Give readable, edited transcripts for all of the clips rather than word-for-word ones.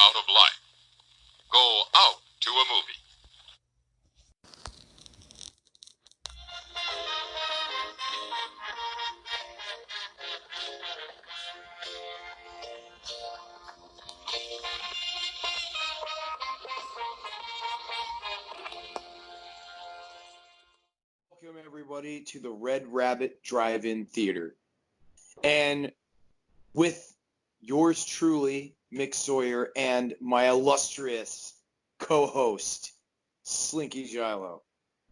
out of life. Go out to a movie. Welcome, everybody, to the Red Rabbit Drive-In Theater. And with yours truly, Mick Sawyer, and my illustrious co-host, Slinky Giallo.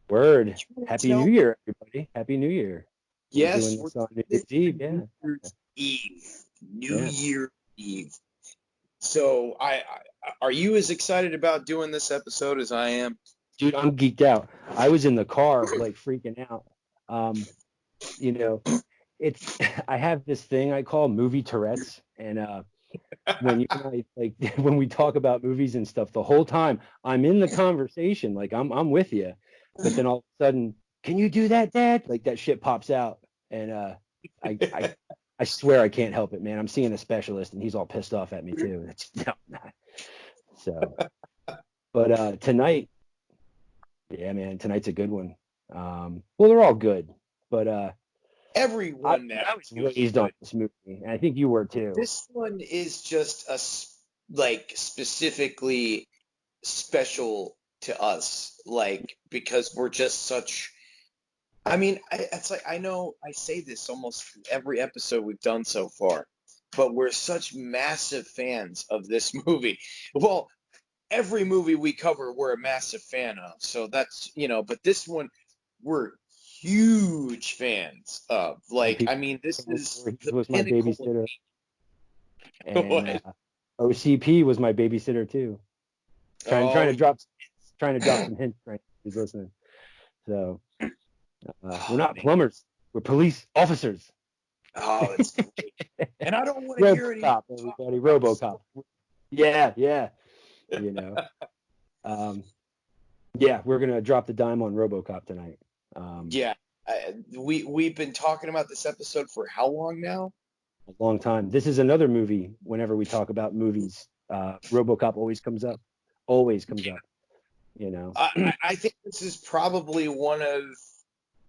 Word. Happy New Year, everybody. Happy New Year. Yes, we're doing this on New Year's Eve. Yeah. New Year's Eve. New Year's Eve. So, are you as excited about doing this episode as I am? Dude, I'm geeked out. I was in the car, like, freaking out. You know, it's I have this thing I call movie Tourette's, and when you and I, like, when we talk about movies and stuff, the whole time I'm in the conversation, like I'm with you, but then all of a sudden, can you do that, Dad? Like, that shit pops out, and I swear I can't help it, man. I'm seeing a specialist, and he's all pissed off at me too. No, I'm not. So, but tonight, yeah, man, tonight's a good one. Well, they're all good, but Everyone I was raised on this movie, and I think you were too. This one is just specifically special to us, like, because we're just such. I mean, it's like, I know I say this almost every episode we've done so far, but we're such massive fans of this movie. Well, every movie we cover, we're a massive fan of. So that's, but this one, we're huge fans of. Like, I mean, this is was my babysitter. And OCP was my babysitter too. Trying to drop some hints. Right, he's listening. So we're not plumbers. We're police officers. Oh, it's great. And I don't want to hear any. Robocop, everybody. Robocop. Yeah. Yeah, we're gonna drop the dime on Robocop tonight. We've been talking about this episode for how long now? A long time. This is another movie. Whenever we talk about movies, Robocop always comes up. Always comes up. I think this is probably one of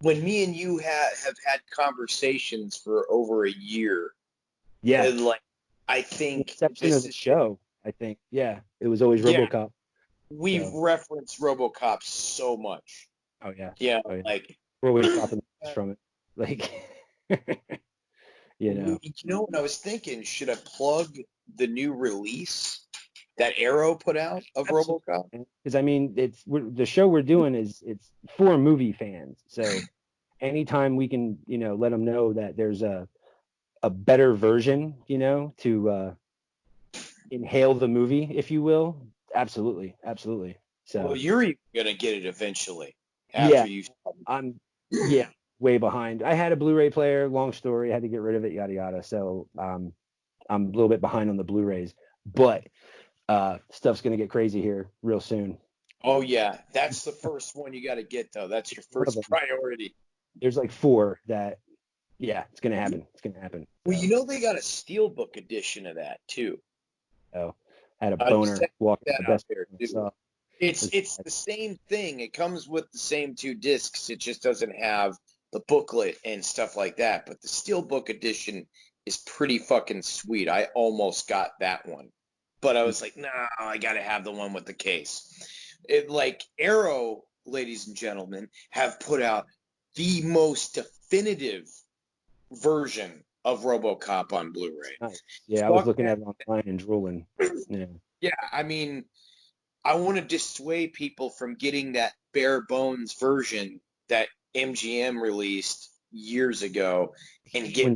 when me and you have had conversations for over a year. Yeah. Like, I think exception of the show. I think, yeah, it was always RoboCop. We've referenced RoboCop so much. Oh yeah. Yeah, oh, yeah. like we're always dropping from it. Like, what I was thinking? Should I plug the new release that Arrow put out of RoboCop? Because I mean, the show we're doing it's for movie fans. So anytime we can, let them know that there's a better version, to inhale the movie, if you will. Absolutely. So well, you're gonna get it eventually. After I'm way behind. I had a Blu-ray player. Long story. I had to get rid of it. Yada yada. So I'm a little bit behind on the Blu-rays, but stuff's gonna get crazy here real soon. Oh yeah, that's the first one you got to get though. That's your first priority. There's like 4 that. Yeah, it's gonna happen. Well, they got a steelbook edition of that too. Oh, I had a boner walking the best there too. It's the same thing. It comes with the same 2 discs. It just doesn't have the booklet and stuff like that. But the steelbook edition is pretty fucking sweet. I almost got that one, but I was like, no, I got to have the one with the case. Like Arrow, ladies and gentlemen, have put out the most definitive version of RoboCop on Blu-ray. Nice. Yeah, I was looking at it online and drooling. Yeah, I mean, I want to dissuade people from getting that bare bones version that MGM released years ago and get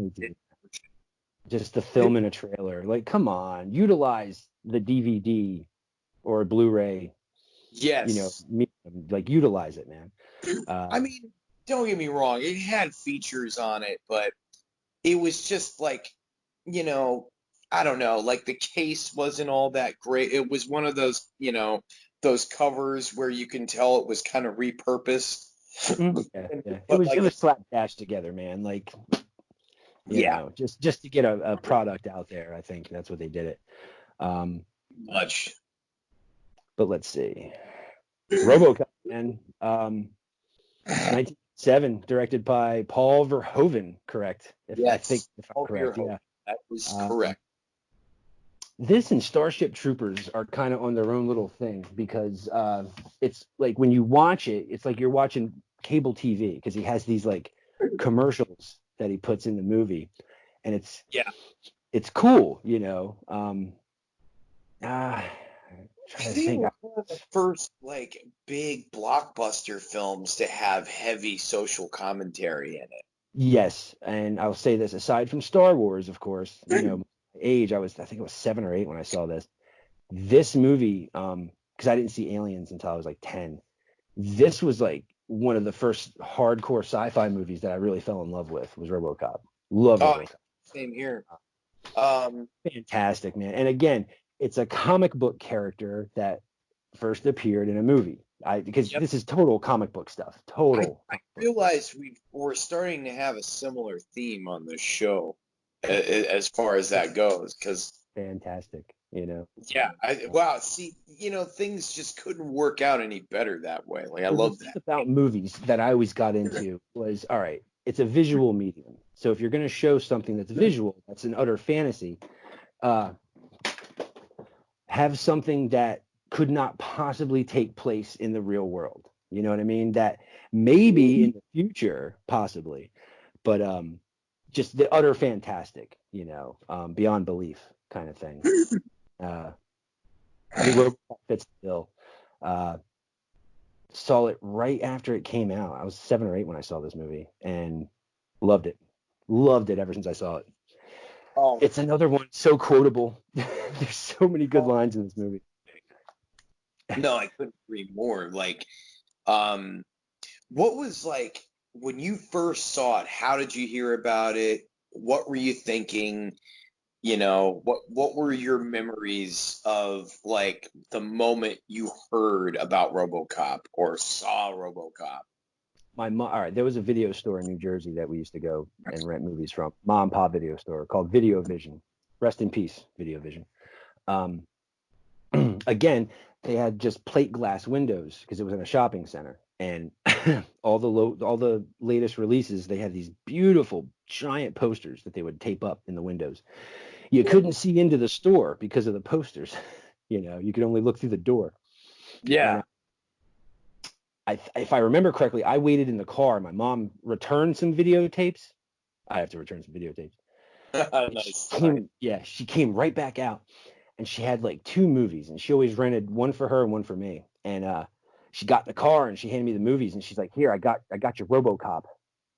just the film in a trailer. Like, come on, utilize the DVD or Blu-ray. Yes. Like, utilize it, man. I mean, don't get me wrong. It had features on it, but it was just like, I don't know, like the case wasn't all that great. It was one of those, those covers where you can tell it was kind of repurposed. Yeah. It was slapdash together, man. Like, just to get a product out there. I think that's what they did it. much. But let's see. Robocop, man. 1907, directed by Paul Verhoeven, correct? If I'm correct, yeah. That was correct. This and Starship Troopers are kind of on their own little thing because it's like when you watch it, it's like you're watching cable TV because he has these like commercials that he puts in the movie, and it's cool, you know. I think it was one of the first like big blockbuster films to have heavy social commentary in it. Yes, and I'll say this: aside from Star Wars, of course, you know, age, I think it was 7 or 8 when I saw this. This movie, because I didn't see Aliens until I was like 10. This was like one of the first hardcore sci-fi movies that I really fell in love with. Was RoboCop. Love RoboCop. Same here. Fantastic, man. And again, it's a comic book character that first appeared in a movie. Because this is total comic book stuff. Total. I realize we're starting to have a similar theme on this show as far as that goes. Because fantastic, you know. Yeah. Wow. See, you know, things just couldn't work out any better that way. Like I love that. About movies that I always got into was, all right, it's a visual medium. So if you're going to show something that's visual, that's an utter fantasy, have something that could not possibly take place in the real world. You know what I mean? That maybe in the future, possibly, but just the utter fantastic, you know, beyond belief kind of thing. I think Robocop fits the bill. Saw it right after it came out. I was 7 or 8 when I saw this movie and loved it. Loved it ever since I saw it. Oh. It's another one so quotable. There's so many good lines in this movie. No, I couldn't agree more. Like, what was like when you first saw it? How did you hear about it? What were you thinking? You know, what were your memories of like the moment you heard about RoboCop or saw RoboCop? My mom. All right, there was a video store in New Jersey that we used to go and rent movies from. Mom and Pop video store called Video Vision. Rest in peace, Video Vision. Again, they had just plate glass windows because it was in a shopping center, and all the latest releases, they had these beautiful giant posters that they would tape up in the windows. You couldn't see into the store because of the posters. You know, you could only look through the door. Yeah. And if I remember correctly, I waited in the car. My mom returned some videotapes. I have to return some videotapes. Nice. She came right back out, and she had like 2 movies, and she always rented one for her and one for me. And she got in the car and she handed me the movies, and she's like, "Here, I got your RoboCop,"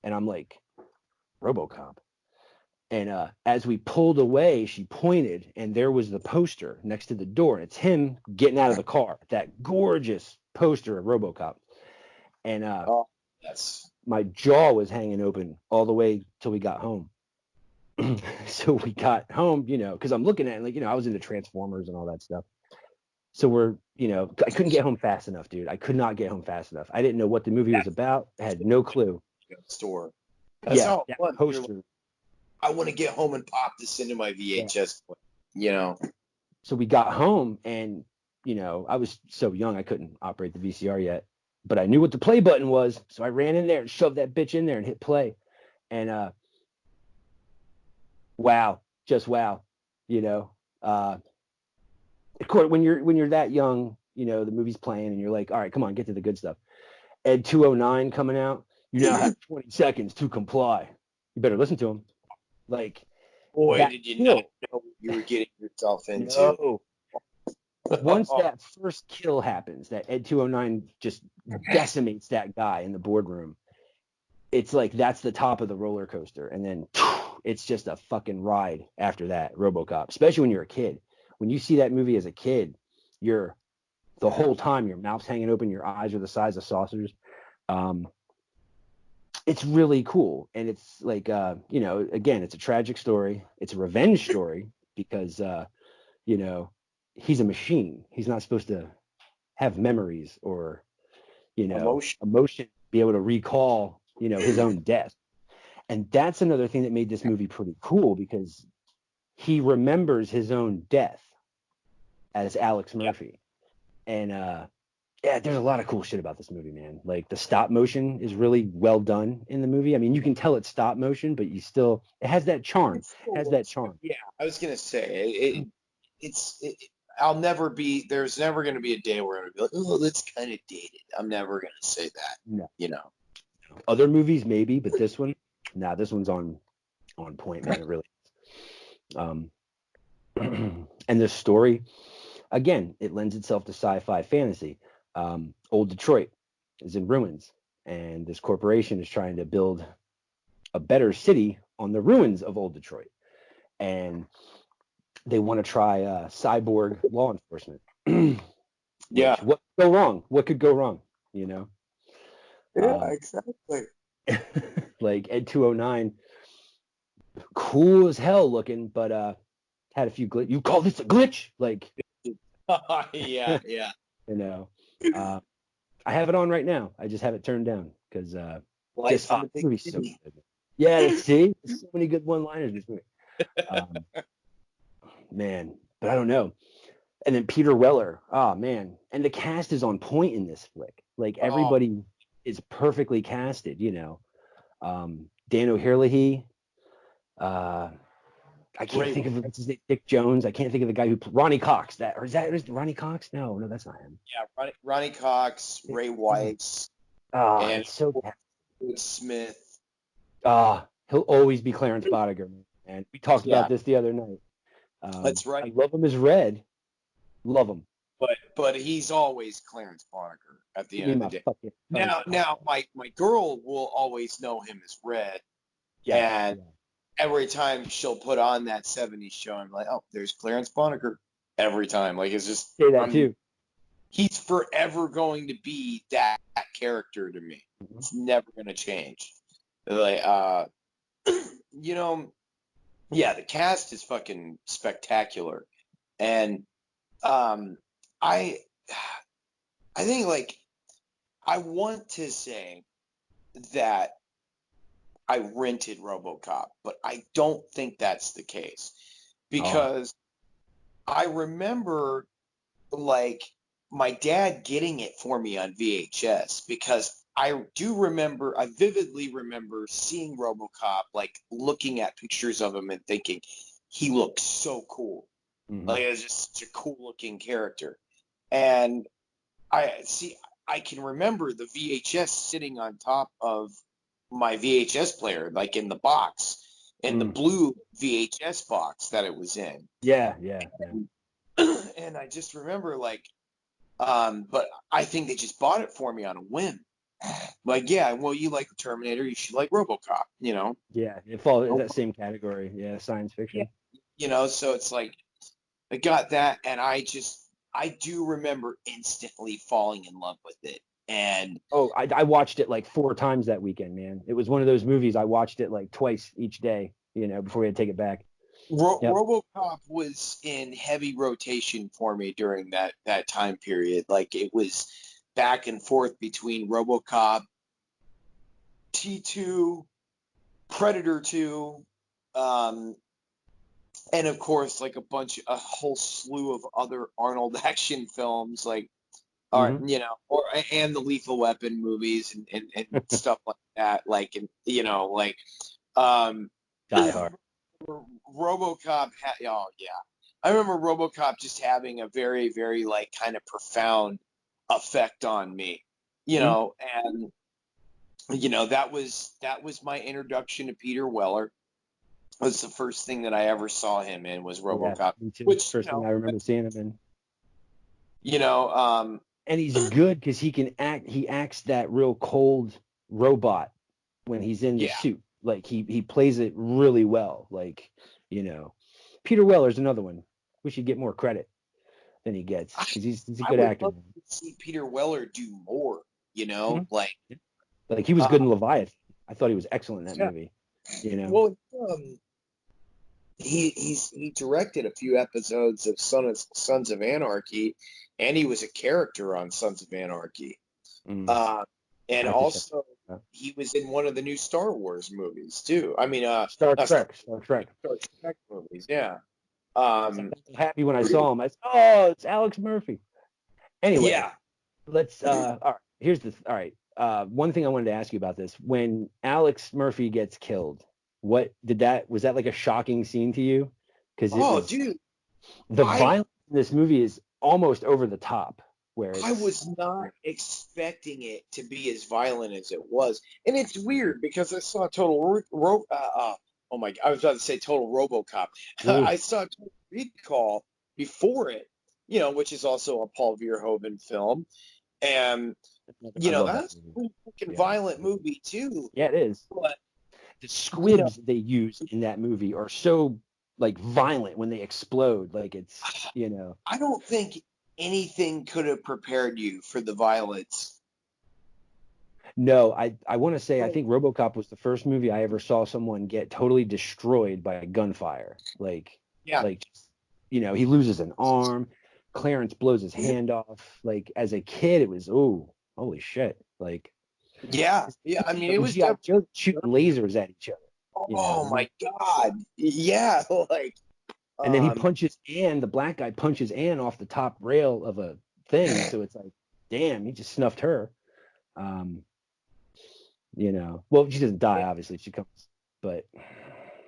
and I'm like, "RoboCop." And as we pulled away, she pointed, and there was the poster next to the door, and it's him getting out of the car. That gorgeous poster of RoboCop. And my jaw was hanging open all the way till we got home. So we got home, you know, because I'm looking at it, like, you know, I was into Transformers and all that stuff. So we're, you know, I couldn't get home fast enough, dude. I could not get home fast enough. I didn't know what the movie was about. I had no clue. Store. That's how poster. I want to get home and pop this into my VHS, you know. So we got home, and, you know, I was so young I couldn't operate the VCR yet, but I knew what the play button was. So I ran in there and shoved that bitch in there and hit play. And wow, just wow, you know. Of course, when you're that young, you know, the movie's playing and you're like, all right, come on, get to the good stuff. Ed 209 coming out. You now have 20 seconds to comply. You better listen to him. Like, boy, did you not know what you were getting yourself into? No. Once that first kill happens, that Ed 209 just decimates that guy in the boardroom, it's like that's the top of the roller coaster. And then it's just a fucking ride after that, RoboCop, especially when you're a kid. When you see that movie as a kid, you're the whole time your mouth's hanging open, your eyes are the size of saucers. It's really cool. And it's like, you know, again, it's a tragic story. It's a revenge story because, you know, he's a machine. He's not supposed to have memories or, you know, emotion, be able to recall, you know, his own death. And that's another thing that made this movie pretty cool because he remembers his own death. as Alex Murphy. And yeah, there's a lot of cool shit about this movie, man. Like the stop motion is really well done in the movie. I mean, you can tell it's stop motion, but it has that charm. It has that charm. Yeah, I was gonna say there's never gonna be a day where I'm gonna be like, oh, that's kind of dated. I'm never gonna say that. No. You know. Other movies maybe, but this one, this one's on point, man. It really is. And the story, again, it lends itself to sci-fi fantasy. Old Detroit is in ruins, and this corporation is trying to build a better city on the ruins of Old Detroit. And they want to try cyborg law enforcement. Yeah. What could go wrong? What could go wrong? You know? Yeah, exactly. Like Ed 209, cool as hell looking, but had a few glitch. You call this a glitch? Like, yeah. You know, I have it on right now. I just have it turned down because Life in the big movie's so city. good. Yeah, see, there's so many good one-liners in this movie. Man, but I don't know. And then Peter Weller, oh man, and the cast is on point in this flick. Like everybody is perfectly casted. You know, Dan O'Herlihy. I can't think of what's his name, Dick Jones. I can't think of the guy who Ronnie Cox. Is Ronnie Cox? No, that's not him. Yeah, Ronnie Cox, Ray Weiss, and so Smith. He'll always be Clarence Bodiger, man. We talked about this the other night. That's right. I love him as Red. Love him. But he's always Clarence Bodiger at the end of the day. Now my girl will always know him as Red. Yeah. And every time she'll put on that 70s show, I'm like, oh, there's Clarence Bodiger. Every time. Like, it's just say that too. He's forever going to be that character to me. Mm-hmm. It's never gonna change. Like you know, yeah, the cast is fucking spectacular. And I think, like, I want to say that I rented Robocop, but I don't think that's the case, because I remember, like, my dad getting it for me on VHS, because I vividly remember seeing Robocop, like, looking at pictures of him and thinking he looks so cool. Mm-hmm. Like, it was just such a cool looking character. And I can remember the VHS sitting on top of my VHS player, like in the box, in the blue VHS box that it was in. Yeah. And I just remember, like, but I think they just bought it for me on a whim. Like, yeah, well, you like Terminator, you should like Robocop, you know? Yeah, it falls in that same category. Yeah, science fiction. Yeah. You know, so it's like, I got that, and I do remember instantly falling in love with it. And I watched it like 4 times that weekend, man. It was one of those movies I watched it like twice each day, you know, before we had to take it back. Robocop was in heavy rotation for me during that time period. Like, it was back and forth between Robocop, T2, Predator 2, and of course, like, a whole slew of other Arnold action films, like, you know, and the Lethal Weapon movies and stuff like that. Like, and, you know, like, Die Hard. Robocop I remember Robocop just having a very, very, like, kind of profound effect on me, you know. And, you know, that was my introduction to Peter Weller. It was the first thing that I ever saw him in, was Robocop. Yeah, me too. Which, first thing I remember seeing him in. You know, and he's good because he acts that real cold robot when he's in the suit. Like, he plays it really well. Like, you know, Peter Weller's another one. We should get more credit than he gets, because he's a good actor. I would love to see Peter Weller do more, you know, like he was good in Leviathan. I thought he was excellent in that movie. You know, well, he directed a few episodes of Sons of Anarchy, and he was a character on Sons of Anarchy. And also, he was in one of the new Star Wars movies too. I mean, Star Trek movies, yeah. Um, I'm happy when I saw him. I said, "Oh, it's Alex Murphy." Anyway, yeah. let's. All right. Here's the. All right. One thing I wanted to ask you about this: when Alex Murphy gets killed, what did that? Was that like a shocking scene to you? Because it Oh, was dude, the I violence in this movie is almost over the top. Where I it's was not expecting it to be as violent as it was, and it's weird because I saw oh my, I was about to say Total RoboCop. ooh, I saw Total Recall before it, which is also a Paul Verhoeven film, and I love that that's a movie. pretty fucking Yeah, violent movie too. yeah, it is. But The you know, squibs they use in that movie are so like violent when they explode. Like it's I don't think anything could have prepared you for the violence. No, I want to say I think RoboCop was the first movie I ever saw someone get totally destroyed by gunfire. Yeah. Like he loses an arm. Clarence blows his hand off. Like as a kid, it was holy shit. Like Yeah. Yeah. I mean, it them was GI definitely. Joes shooting lasers at each other. Oh And my God. Yeah. Like, then he um, punches Ann. The black guy punches Ann off the top rail of a thing. So it's like, damn, he just snuffed her. Um, well, she doesn't die, obviously. She comes, but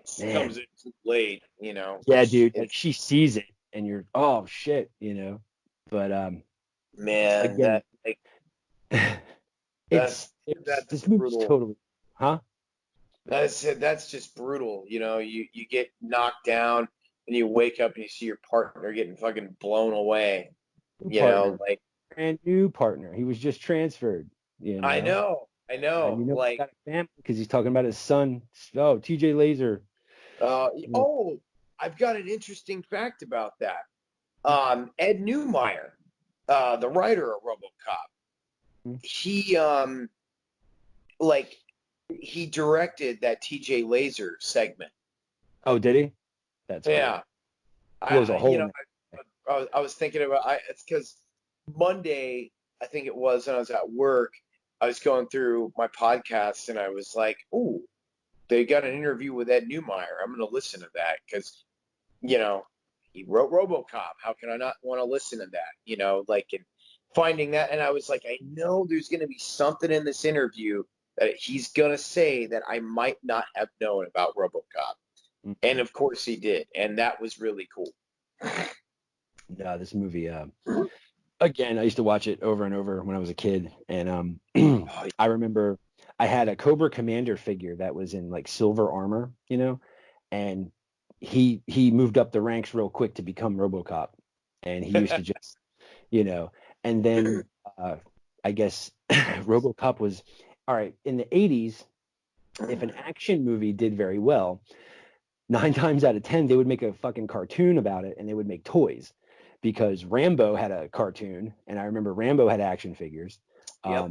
she man, comes in too late, yeah, which dude, like is, she sees it and you're, oh shit, but man, again, that, like, it's that's this movie's brutal. totally, huh? That's just brutal. You get knocked down and you wake up and you see your partner getting fucking blown away. New partner, Like, brand new partner. He was just transferred, I know, I and know. he's Like, got a family because he's talking about his son. Oh, TJ Laser. oh, I've got an interesting fact about that. Ed Newmeyer, the writer of RoboCop, he like he directed that TJ Laser segment. Oh, did he? That's cool. Yeah, Blows a hole in it. I was thinking about it's because Monday, I think it was, when I was at work, I was going through my podcast and I was like, "Ooh, they got an interview with Ed Newmeyer. I'm going to listen to that because you know he wrote RoboCop. How can I not want to listen to that? Like and finding that, and I was like, I know there's going to be something in this interview that he's going to say that I might not have known about RoboCop, and Mhm. of course he did, and that was really cool. No, this movie. Again, I used to watch it over and over when I was a kid, and Oh, I remember I had a Cobra Commander figure that was in like silver armor, and he moved up the ranks real quick to become RoboCop, and he used to just, you know, and then I guess RoboCop was all right in the 80s. If an action movie did very well, 9 times out of 10 they would make a fucking cartoon about it, and they would make toys because Rambo had a cartoon, and I remember Rambo had action figures. Yep.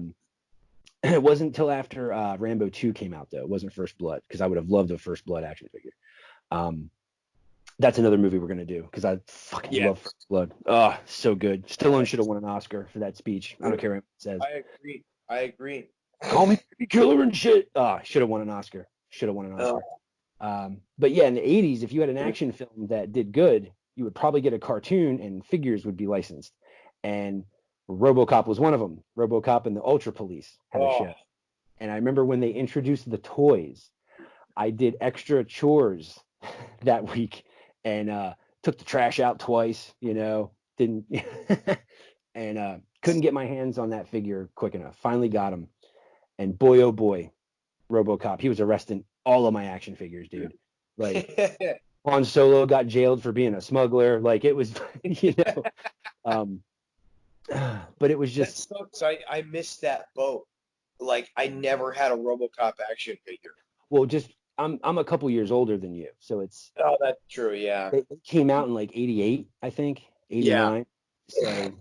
It wasn't until after Rambo 2 came out, though. It wasn't First Blood, because I would have loved a First Blood action figure. Um, that's another movie we're gonna do because I fucking love Yes. First Blood. Oh, so good. Stallone should have won an Oscar for that speech. I don't care what it says. I agree. I agree. Call me baby killer and shit. Ah, should have won an Oscar. Should have won an Oscar. But yeah, in the 80s, if you had an action film that did good, you would probably get a cartoon and figures would be licensed. And RoboCop was one of them. RoboCop and the Ultra Police had a Oh, show. And I remember when they introduced the toys, I did extra chores that week and took the trash out twice, didn't and couldn't get my hands on that figure quick enough. Finally got him. And boy, oh boy, RoboCop, he was arresting all of my action figures, dude. Like Han Solo got jailed for being a smuggler. Like it was, um, but it was that just, sucks. I missed that boat. Like I never had a RoboCop action figure. well, just I'm a couple years older than you, so it's Oh, that's true. Yeah. they came out in like '88, I think, Yeah. '89. So,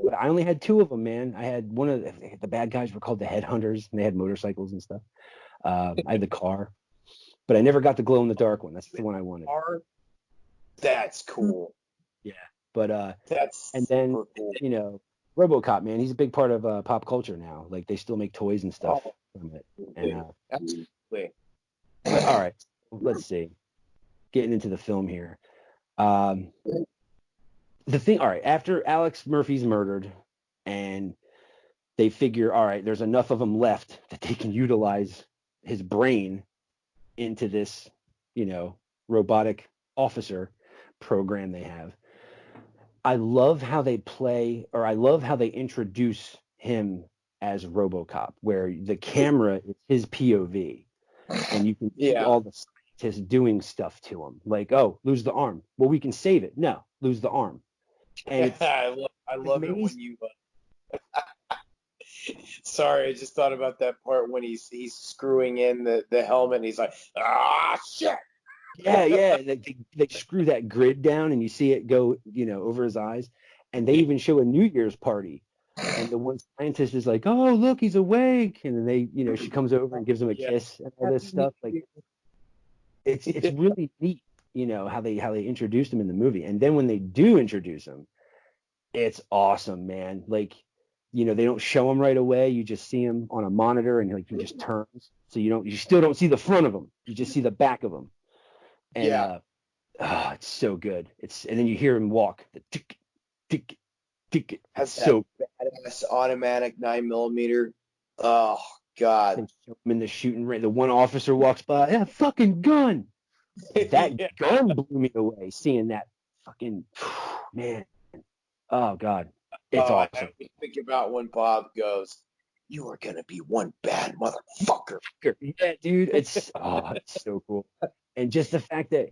but I only had two of them, man. I had one of the bad guys were called the Headhunters, and they had motorcycles and stuff. I had the car, but I never got the glow in the dark one. That's the one I wanted. That's cool. Yeah, but That's and then super cool. RoboCop, man, he's a big part of pop culture now. Like they still make toys and stuff Oh, from it. And absolutely. but all right, let's see. Getting into the film here. Um, the thing, all right, after Alex Murphy's murdered, and they figure, all right, there's enough of him left that they can utilize his brain into this, robotic officer program they have. I love how they play, or I love how they introduce him as Robocop, where the camera is his POV, and you can see Yeah. all the scientists doing stuff to him, like, oh, lose the arm. Well, we can save it. No, lose the arm. And it's I love it when amazing. you. Sorry, I just thought about that part when he's screwing in the helmet, and he's like, ah, shit. Yeah. They screw that grid down, and you see it go, over his eyes. And they even show a New Year's party. And the one scientist is like, "Oh, look, he's awake!" And then she comes over and gives him a Yeah. kiss and all this stuff. Like, it's really neat, how they introduced him in the movie. And then when they do introduce him, it's awesome, man. Like, they don't show him right away. You just see him on a monitor, and like he just turns. So you still don't see the front of him. You just see the back of him. And Yeah. it's so good. And then you hear him walk. The tick, tick, tick. Has So that badass automatic 9mm. Oh God. they show him in the shooting range. The one officer walks by, yeah, fucking gun. That Yeah. gun blew me away. Seeing that fucking man. Oh God, it's I awesome. think about when Bob goes, "You are gonna be one bad motherfucker." Yeah, dude, it's so cool. And just the fact that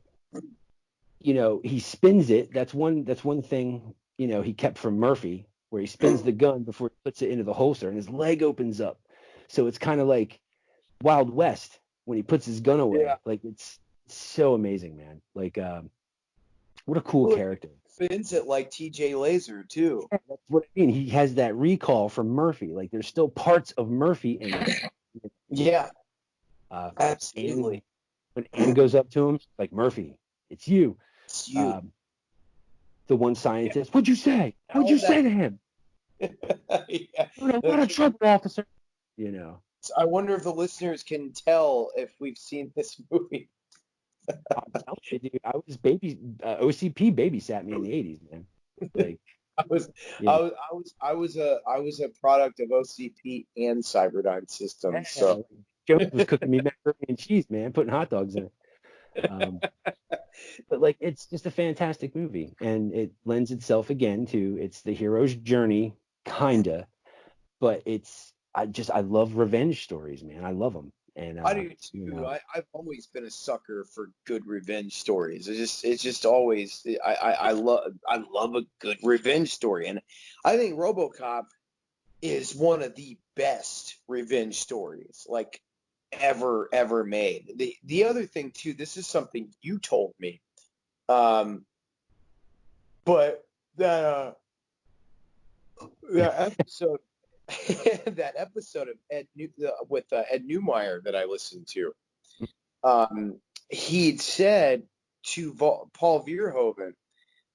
he spins it. That's one thing he kept from Murphy, where he spins the gun before he puts it into the holster, and his leg opens up. So it's kind of like Wild West when he puts his gun away. Yeah. Like, it's so amazing, man. Like, what a cool character. Spins it like TJ Laser too. Yeah, that's what I mean. He has that recall from Murphy. Like, there's still parts of Murphy in it. Yeah, And absolutely. when Ann goes up to him, like, Murphy, it's you. It's you. The one scientist, what'd you say? All What'd you say that- to him? Yeah. What a trouble, officer. I wonder if the listeners can tell if we've seen this movie. I'm telling you, dude, I was OCP babysat me in the 80s, man. Like, I was a product of OCP and Cyberdyne Systems. So Jones was cooking me macaroni and cheese, man, putting hot dogs in it. But like, it's just a fantastic movie, and it lends itself again to it's the hero's journey, kinda, but I love revenge stories, man. I love them. And I do too. I've always been a sucker for good revenge stories. It's just always I love a good revenge story, and I think RoboCop is one of the best revenge stories like ever made. The other thing too, this is something you told me, but that episode that episode of with Ed Newmeyer that I listened to, he'd said to Paul Verhoeven,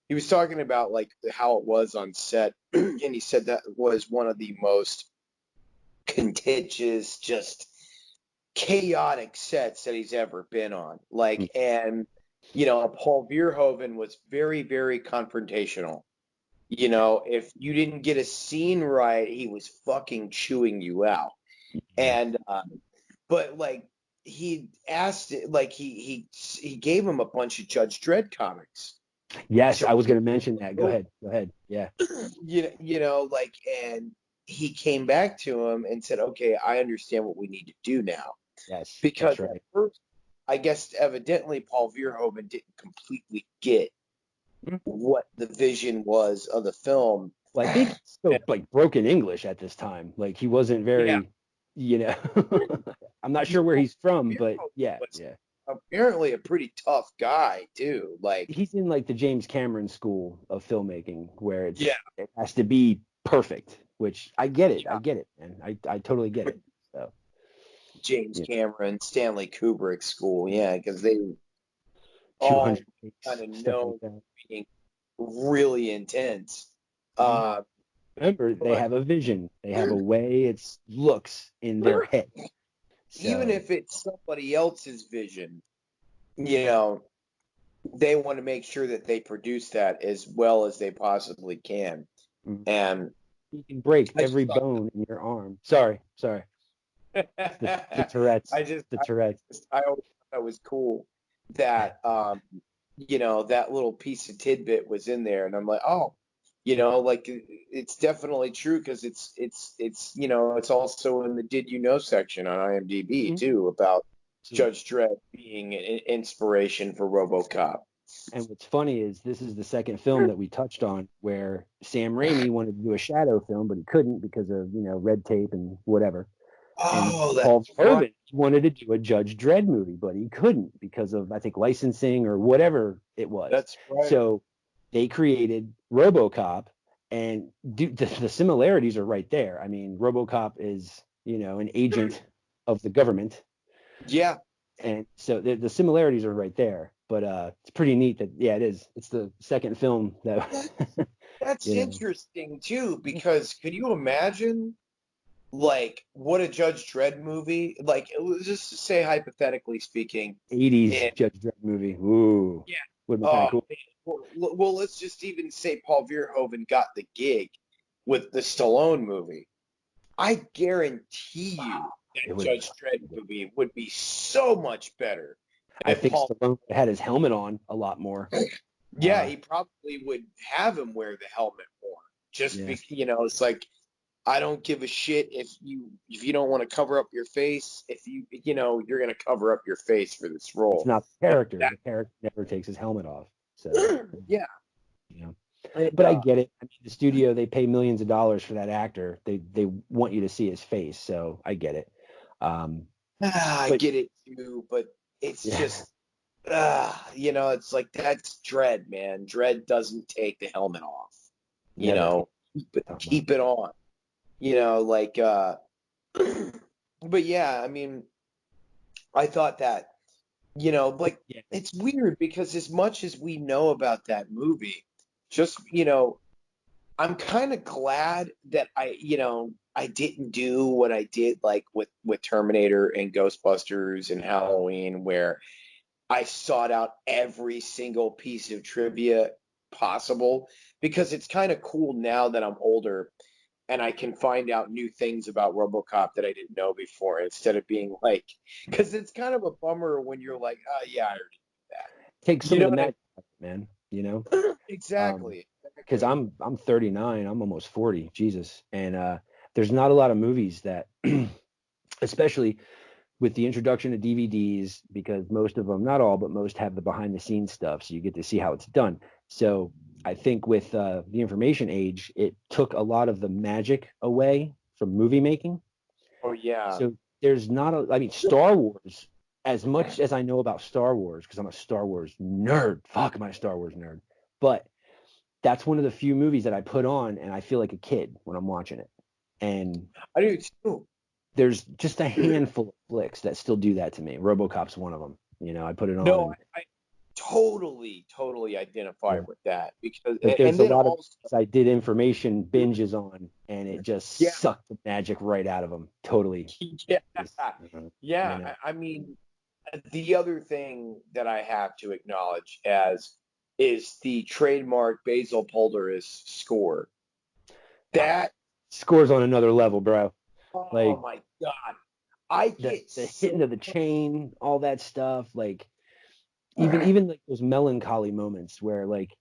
he was talking about like how it was on set, and he said that was one of the most contentious, just chaotic sets that he's ever been on. Like, and Paul Verhoeven was very, very confrontational. If you didn't get a scene right, he was fucking chewing you out. And but like he asked it, like he gave him a bunch of Judge Dredd comics. Yes, I was going to mention that. Go ahead. Yeah. Like, and he came back to him and said, "Okay, I understand what we need to do now." Yes, Because that's right. at first, I guess evidently Paul Verhoeven didn't completely get what the vision was of the film. Well, I think he spoke like broken English at this time. Like, he wasn't very, I'm not sure where he's from, but yeah. Apparently a pretty tough guy too. Like, He's in like the James Cameron school of filmmaking, where it has to be perfect, which I get it. I get it, man. I totally get it. So James Cameron, Stanley Kubrick school, because they 200 kind of stuff know like that. being really intense. Remember, they have a vision. They have a way it looks in their head. So, even if it's somebody else's vision, they want to make sure that they produce that as well as they possibly can. Mhm. And You can break I just every thought, bone in your arm. Sorry. The Tourette's. I just, The I Tourette's. just, I always thought it was cool that, that little piece of tidbit was in there, and I'm like, oh, like it's definitely true because it's also in the did you know section on IMDb Mhm. too about So, Judge Dredd being an inspiration for RoboCop. and what's funny is this is the second film that we touched on where Sam Raimi wanted to do a shadow film, but he couldn't because of, red tape and whatever. And Oh, that's Paul right. Verhoeven wanted to do a Judge Dredd movie, but he couldn't because of, I think, licensing or whatever it was. That's right. So they created RoboCop, and the similarities are right there. I mean, RoboCop is, an agent of the government, Yeah, and so the similarities are right there. But it's pretty neat that, yeah, it is. It's the second film that, that's you know, interesting too because could you imagine like what a Judge Dredd movie like let's just say hypothetically speaking 80s and Judge Dredd movie. Ooh, yeah would have been kind oh of cool. man. Well, let's just even say Paul Verhoeven got the gig with the Stallone movie. I guarantee you It that would. Judge Dredd movie would be so much better I if think Paul. Stallone had his helmet on a lot more. Yeah, Uh, he probably would have him wear the helmet more. Just yeah, because it's like I don't give a shit if you don't want to cover up your face. If you're gonna cover up your face for this it's role. not the But character. The character never takes his helmet off. So, yeah, you know, and, but I get it. I mean, the studio, they pay millions of dollars for that actor. They want you to see his face. So I get it. Um, I but get it too. But it's yeah, just it's like that's Dread, man. Dread doesn't take the helmet off. You never take know, but the helmet off. keep it on. Like but yeah, I mean, I thought that, like Yeah, it's weird because as much as we know about that movie, just, I'm kind of glad that I didn't do what I did like with Terminator and Ghostbusters and Halloween where I sought out every single piece of trivia possible because it's kind of cool now that I'm older and I can find out new things about RoboCop that I didn't know before instead of being like, because it's kind of a bummer when you're like, oh yeah, I already knew take that. You some of know the what I magic out of it, man. Um, Exactly. because Exactly. I'm 39, I'm almost 40, Jesus, and there's not a lot of movies that, especially with the introduction of DVDs, because most of them, not all, but most have the behind the scenes stuff, so you get to see how it's done. So I think with the information age, it took a lot of the magic away from movie making. Oh yeah. So there's not a, I mean, Star Wars, as much as I know about Star Wars, because I'm a Star Wars nerd, fuck, am I a Star Wars nerd? But that's one of the few movies that I put on and I feel like a kid when I'm watching it. And I do too. there's just a handful of flicks that still do that to me. RoboCop's one of them. I put it on No, and I totally identify yeah. with that because, But and there's a then lot of also, movies I did information binges on, and it just yeah, sucked the magic right out of them. Totally. yeah, Just, you yeah. know, I mean, the other thing that I have to acknowledge as is the trademark Basil Polderis score. That, scores on another level, bro. oh Like my God, I the get the so hitting of the chain, all that stuff. Like even like those melancholy moments where like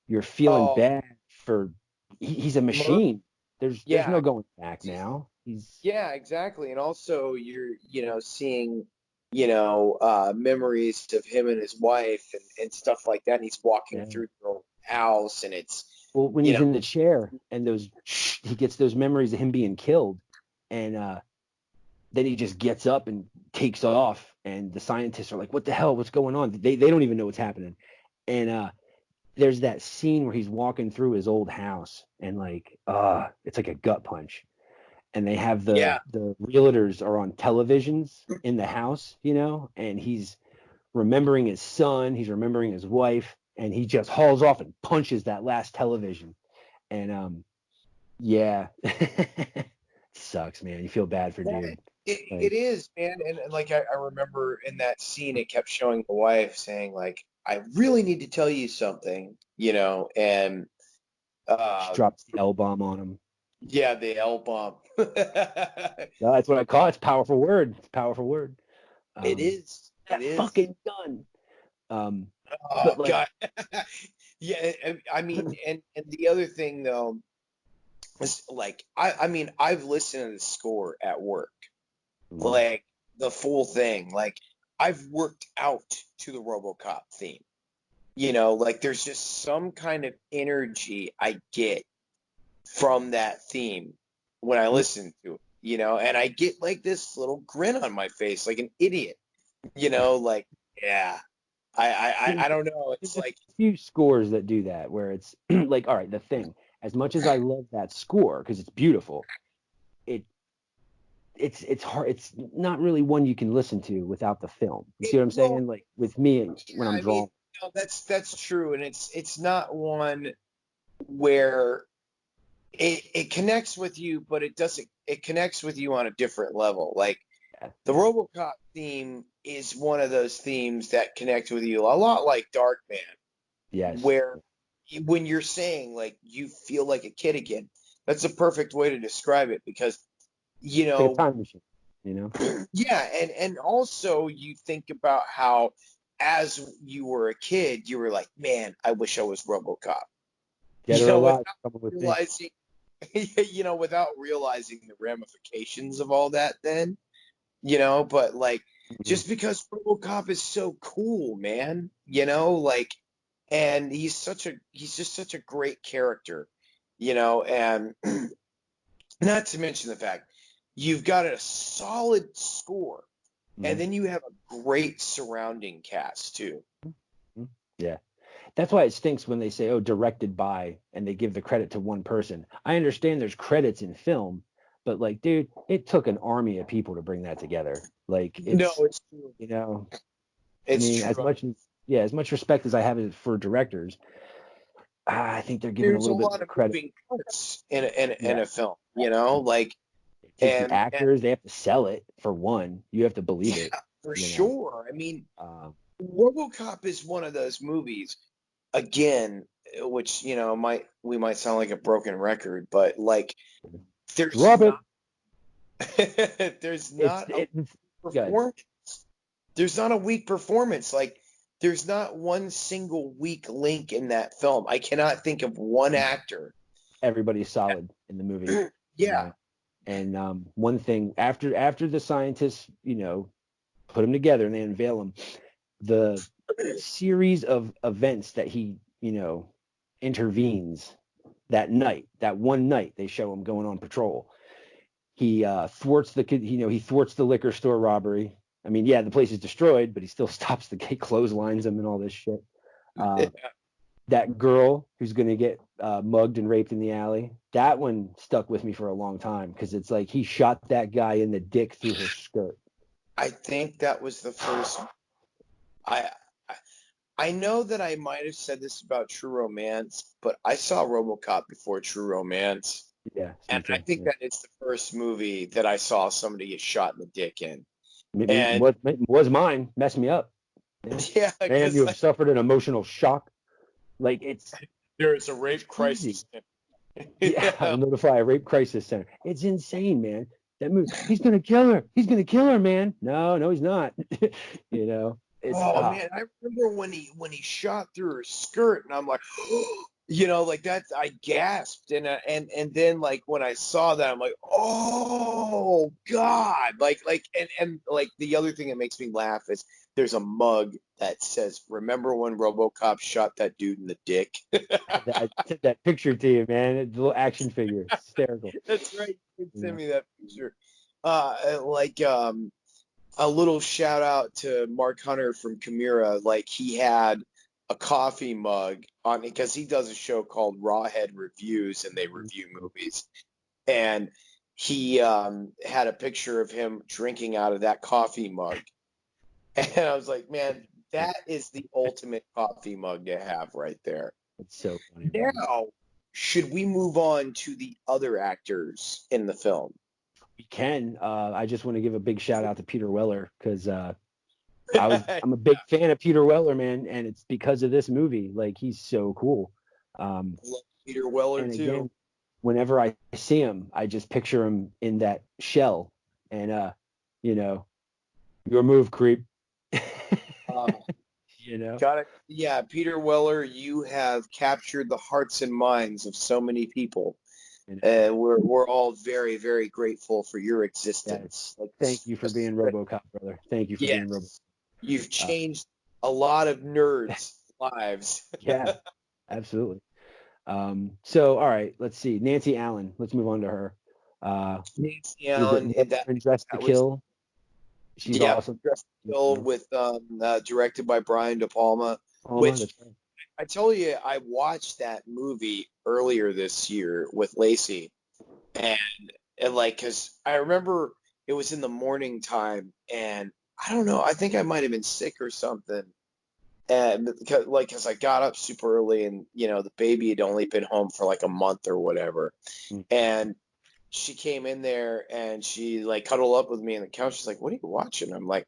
you're feeling oh, bad for he's a Mur- machine. There's yeah, no going back now. He's yeah, exactly. And also you're, seeing, memories of him and his wife and stuff like that. And he's walking yeah. through their own house and it's, Well, when you he's know, in the chair and those he gets those memories of him being killed, and then he just gets up and takes off, and the scientists are like, "What the hell? What's going on?" They don't even know what's happening, and there's that scene where he's walking through his old house, and like it's like a gut punch, and they have yeah, the realtors are on televisions in the house, and he's remembering his son, he's remembering his wife, and he just hauls off and punches that last television. And yeah, sucks, man. You feel bad for yeah, dude. it Like, is, man. And like, I remember in that scene, it kept showing the wife saying like, I really need to tell you something, and Just drops the L bomb on him. yeah, the L bomb. No, that's what I call it. It's a powerful word. It's a powerful word. It is. That It is. fucking gun. Oh But like, God. Yeah, I mean, and the other thing though is like I mean I've listened to the score at work, like the full thing. Like I've worked out to the RoboCop theme. Like there's just some kind of energy I get from that theme when I listen to it, and I get like this little grin on my face, like an idiot, like, yeah, I don't know. It's there's a like, few scores that do that where it's like, all right, the thing. As much as I love that score because it's beautiful, it's hard. It's not really one you can listen to without the film. You see what I'm well, saying? Like with me yeah, when I'm I mean, drawing. no, that's true, and it's not one where it connects with you, but it doesn't. It connects with you on a different level. Like Yeah, the yeah. RoboCop theme is one of those themes that connect with you a lot, like Darkman, Yes. where when you're saying like you feel like a kid again, that's a perfect way to describe it because you It's like a know time machine, you know? yeah, and also you think about how as you were a kid you were like, man, I wish I was RoboCop, Dead or alive, without someone with me. realizing without realizing the ramifications of all that then, but like Mhm. just because RoboCop is so cool, man, like, and he's just such a great character, and not to mention the fact you've got a solid score, and Mhm. then you have a great surrounding cast too. Mhm. Yeah. That's why it stinks when they say, oh, directed by, and they give the credit to one person. I understand there's credits in film, but like, dude, it took an army of people to bring that together. Like, No, it's, it's true. you know, I It's mean, as true. much as, yeah, as much respect as I have for directors, I think they're given a There's a little bit lot more of credit. moving parts in Yeah. a film, like, It takes the and actors, they have to sell it for one. You have to believe yeah, it, for you know. sure. I mean, Um, RoboCop is one of those movies again, which might we might sound like a broken record, but like there's Drop it. not there's It's not a it's good. performance. There's not a weak performance. Like there's not one single weak link in that film. I cannot think of one actor. Everybody's solid in the movie, you Yeah. know. And one thing after the scientists, put them together and they unveil them, the series of events that he, intervenes that night, that one night they show him going on patrol. He he thwarts the liquor store robbery. I mean, yeah, the place is destroyed, but he still stops the gate, clotheslines them, and all this shit. Uh, that girl who's gonna get mugged and raped in the alley. That one stuck with me for a long time because it's like he shot that guy in the dick through her skirt. I think that was the first. I I I know that I might have said this about True Romance, but I saw RoboCop before True Romance, Yeah, me and I too. think Yeah. that it's the first movie that I saw somebody get shot in the dick in. It And was mine. Messed me up. Yeah. yeah, Man, you because have suffered an emotional shock. Like there's a it's rape crazy. crisis. Yeah, Yeah. I'll notify a rape crisis center. It's insane, man. That movie. He's gonna kill her. He's gonna kill her, man. No, no, he's not. It's Oh man, I remember when he shot through her skirt, and I'm like, like that. I gasped, and then like when I saw that, I'm like, oh god, and like the other thing that makes me laugh is there's a mug that says, "Remember when RoboCop shot that dude in the dick?" I sent that picture to you, man. It's a little action figure. It's hysterical. That's right. You did You send know. me that picture. Like a little shout out to Mark Hunter from Chimera. Like he had a coffee mug on because he does a show called Rawhead Reviews and they review movies. And he had a picture of him drinking out of that coffee mug. And I was like, man, that is the ultimate coffee mug to have right there. It's so funny, man. Now, should we move on to the other actors in the film? We can. I just want to give a big shout out to Peter Weller because I'm a big fan of Peter Weller, man, and it's because of this movie. Like, he's so cool. Love Peter Weller And too. again, whenever I see him, I just picture him in that shell, and you know, your move, creep. Uh, You know, got it. Yeah, Peter Weller, you have captured the hearts and minds of so many people. you know? We're all very, very grateful for your Yeah, existence. Like, thank you for being RoboCop, brother. Thank you for being Robo. yes, you've changed a lot of nerds' lives. Yeah, absolutely. So all right, let's see. Nancy Allen. Let's move on to her. Nancy Was it Allen, Weather and Dress to that was Kill? She's yeah, awesome. Dressed to You Kill know, with directed by Brian De Palma, Palma, which that's right. I tell you, I watched that movie earlier this year with Lacey, and, like, because I remember it was in the morning time, and I don't know, I think I might have been sick or something, and because I got up super early, and the baby had only been home for like a month or whatever, Mm. and she came in there and she like cuddled up with me on the couch. She's like, "What are you watching?" I'm like,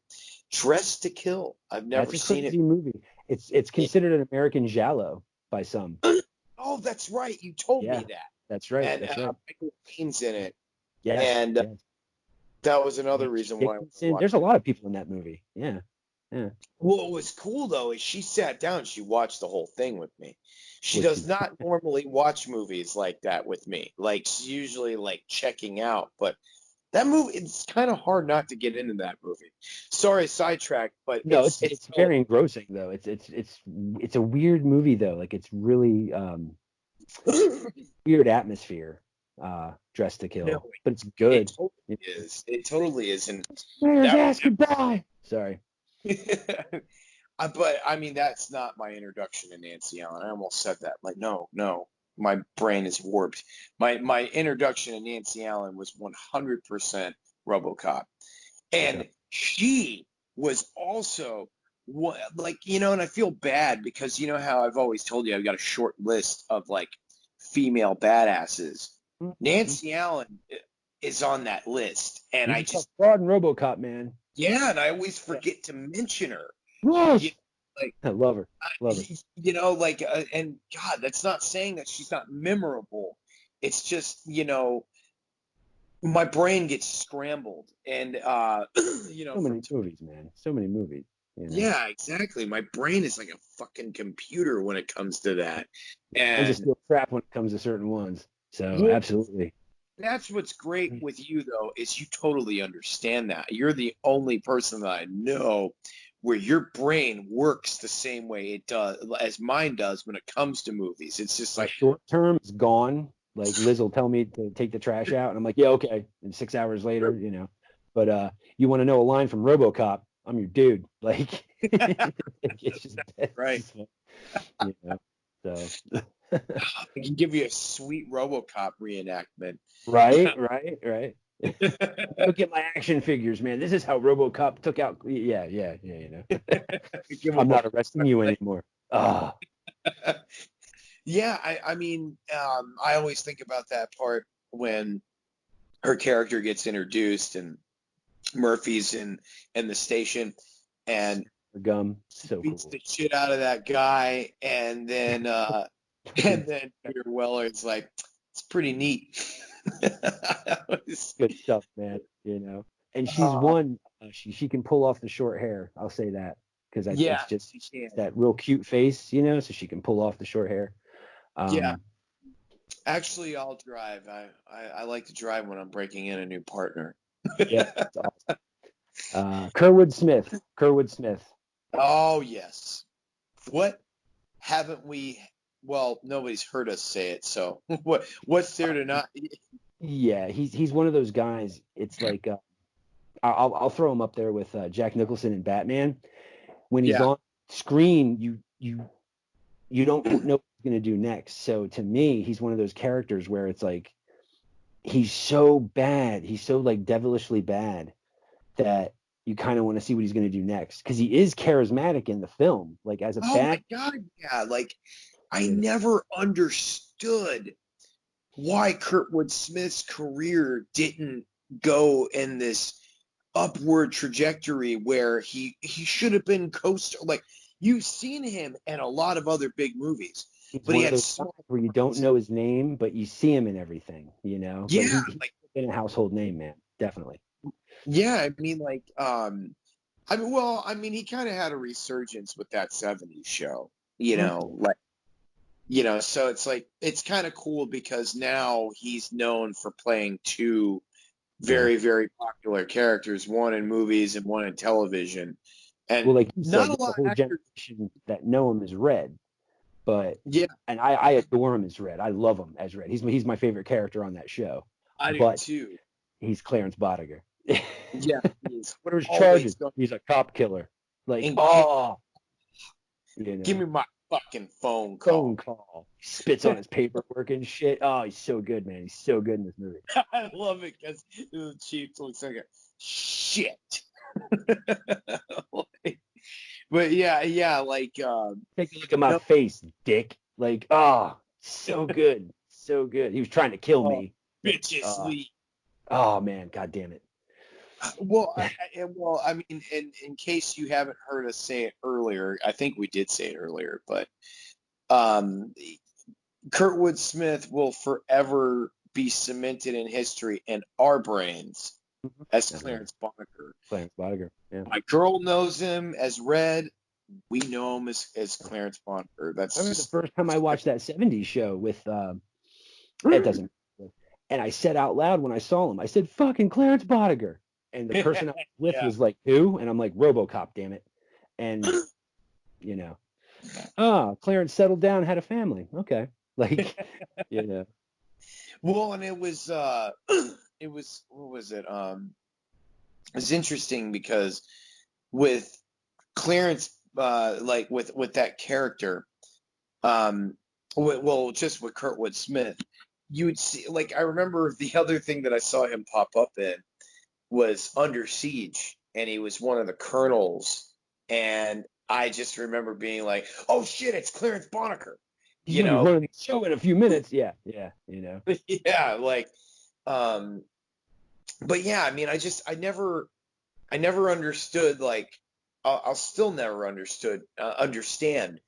"Dressed to Kill." I've never That's a seen it. crazy movie. It's considered an American Giallo by some. Oh, that's right. You told Yeah, me that. that's right. And That's right. Michael Caine's in it, Yes, and yes. that was another James reason why I Dickinson. watched There's a it. lot of people in that movie. Yeah, yeah. What was cool though is she sat down. She watched the whole thing with me. She Which does is not normally watch movies like that with me. Like, she's usually like checking out, but that movie, it's kind of hard not to get into that movie. Sorry, sidetrack, but no, it's it's very engrossing though. It's a weird movie though. Like, it's really weird atmosphere. Dressed to no, Kill, but it's it good. totally is. It totally is, and Mayor's that. ass goodbye. Sorry. But I mean, that's not my introduction to Nancy Allen. I almost said that. Like, no, no, my brain is warped. My introduction to Nancy Allen was 100% RoboCop, Okay. and she was also what, like, and I feel bad because you know how I've always told you I've got a short list of like female badasses. Mm-hmm. Nancy Allen is on that list, and I She's a tough just, broad in RoboCop, man. yeah, and I always Yeah. forget to mention her. You Yes. like I love her. Love her. like, and God, that's not saying that she's not memorable. It's just, my brain gets scrambled, and So from many movies, man. So many movies. You know. yeah, exactly. My brain is like a fucking computer when it comes to that, Mine's a and steel trap when it comes to certain ones. So well, absolutely. that's what's great with you though, is you totally understand that. You're the only person that I know where your brain works the same way it does as mine does when it comes to movies. It's just My like, short term is gone. Like, Liz will tell me to take the trash out, and I'm like, yeah, okay. And 6 hours later, you know. But you want to know a line from RoboCop? I'm your dude. Like, it's just, right. you know. So I can give you a sweet RoboCop reenactment. right. Look at my action figures, man. This is how RoboCop took out. Yeah. You know, Give I'm him a not arresting you anymore. Ah, yeah, I mean, I always think about that part when her character gets introduced and Murphy's in the station and gum, so beats cool. the shit out of that guy, and then and then Peter Weller's like, it's pretty neat. That was- Good stuff, man. You know, and she's uh, one. She can pull off the short hair. I'll say that because yeah, it's just she can. that real cute face, you know. So she can pull off the short hair. Yeah, Um, actually, I'll drive. I like to drive when I'm breaking in a new partner. yeah, it's awesome. Kerwood Smith. Kerwood Smith. Oh yes. What haven't we? Well, nobody's heard us say it, so what's there to not? Yeah, he's one of those guys. It's like I'll throw him up there with Jack Nicholson in Batman. When he's Yeah. on screen, you don't know what he's gonna do next. So to me, he's one of those characters where it's like he's so bad, he's so like devilishly bad that you kind of want to see what he's gonna do next because he is charismatic in the film, like as a Oh my bad. God, yeah. Like, I You know, never understood why Kurtwood Smith's career didn't go in this upward trajectory where he should have been like you've seen him in a lot of other big movies, He's but he one of had those small guys where you don't know his name, but you see him in everything, you know. But yeah, he's like been a household name, man. Definitely. yeah, I mean like he kind of had a resurgence with that 70s show, like so it's like it's kind of cool because now he's known for playing two Yeah. very, very popular characters, one in movies and one in television. And Well, like you not said, a there's a lot of whole actors. generation that know him as Red, but Yeah, and I adore him as Red. I love him as Red. He's my favorite character on that show. I do But too. he's Clarence Bodiger. Yeah, he's What are his always charges? going. He's a cop killer. Like, And oh, give me my fucking phone phone call. call. He spits on his paperwork and shit. Oh, he's so good, man. He's so good in this movie. I love it because the chief looks like a shit. But yeah, like Take a look at my no, face, dick. Like, oh, so good. So good. He was trying to kill me. bitches Uh, leave. oh, man. God damn it. Well, I mean, in case you haven't heard us say it earlier, I think we did say it earlier, but um, Kurtwood Smith will forever be cemented in history in our brains as Clarence Boddicker. Clarence Bodiger. Yeah. My girl knows him as Red. We know him as Clarence Boddicker. That's I remember just the first time I watched that 70s show with, it doesn't matter. And I said out loud when I saw him, I said, fucking Clarence Bodiger. And the person I was with yeah. was like, who? And I'm like, Robocop, damn it. And, Clarence settled down, had a family. Okay. Like, Well, and it was it was what was it? It was interesting because with Clarence, like with that character, just with Kurtwood Smith, you would see. Like I remember the other thing that I saw him pop up in was Under Siege, and he was one of the colonels, and I just remember being like, "Oh shit, it's Clarence Boddicker," he's going to be running the show in a few minutes. Yeah. yeah, like, but yeah, I mean, I never understood, like, I'll still never understand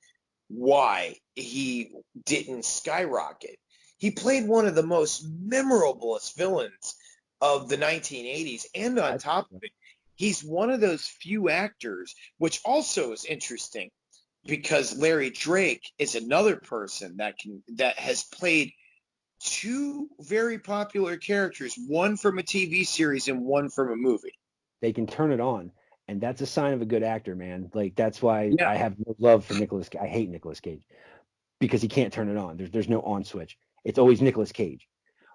why he didn't skyrocket. He played one of the most memorablest villains of the 1980s, and on top of it, he's one of those few actors, which also is interesting because Larry Drake is another person that has played two very popular characters, one from a TV series and one from a movie. They can turn it on. And that's a sign of a good actor, man. Like, that's why Yeah. I have no love for Nicolas Cage. I hate Nicolas Cage because he can't turn it on. There's no on switch. It's always Nicolas Cage.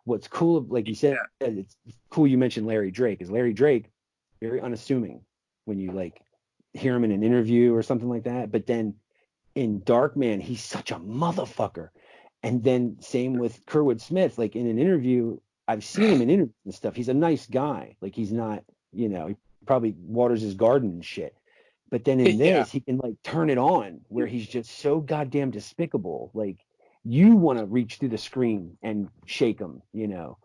What's cool, like you said, it's cool you mentioned Larry Drake. Is Larry Drake very unassuming when you like hear him in an interview or something like that. But then in Darkman, he's such a motherfucker. And then same with Kurtwood Smith. Like in an interview, I've seen him in interviews and stuff. He's a nice guy. Like he's not, he probably waters his garden and shit. But then in this, he can like turn it on where he's just so goddamn despicable. Like you want to reach through the screen and shake him, Him